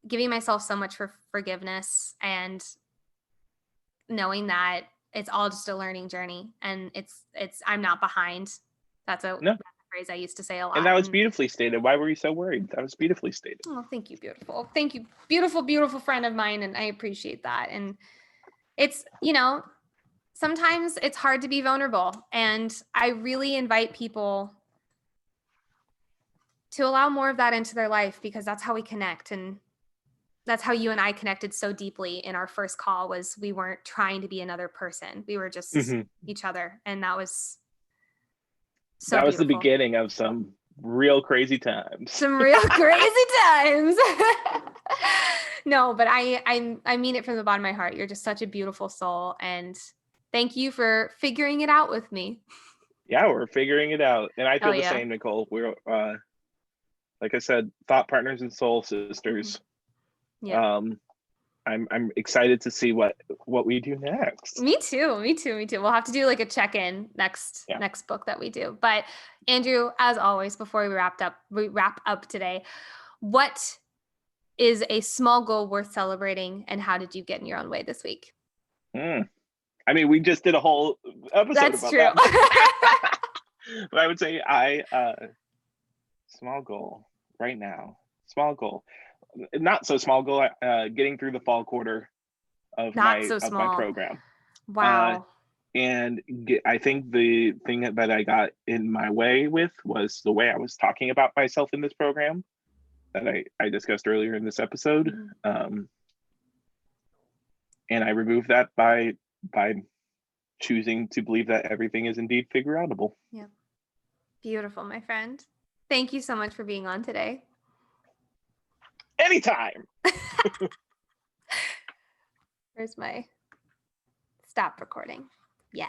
giving myself so much for forgiveness and knowing that it's all just a learning journey, and I'm not behind. That's a phrase I used to say a lot. And that was beautifully stated. Why were you so worried? That was beautifully stated. Oh, thank you, beautiful. Thank you, beautiful, beautiful friend of mine. And I appreciate that. And it's, sometimes it's hard to be vulnerable. And I really invite people to allow more of that into their life, because that's how we connect. And that's how you and I connected so deeply in our first call, was we weren't trying to be another person. We were just each other. And that was so that was beautiful. the beginning of some real crazy times. Some real crazy times. No, but I mean it from the bottom of my heart. You're just such a beautiful soul. And thank you for figuring it out with me. Yeah, we're figuring it out. And I feel the yeah. same, Nicole. We're, like I said, thought partners and soul sisters. Yeah. I'm excited to see what we do next. Me too. We'll have to do like a check-in next book that we do. But Andrew, as always, before we wrap up today, what is a small goal worth celebrating, and how did you get in your own way this week? I mean, we just did a whole episode That's about true. that. But I would say small goal right now. Small goal. Not so small goal, getting through the fall quarter of my program. Wow. And I think the thing that I got in my way with was the way I was talking about myself in this program that I discussed earlier in this episode. And I removed that by choosing to believe that everything is indeed figureoutable. Yeah. Beautiful, my friend. Thank you so much for being on today. Anytime. Where's my stop recording? Yes.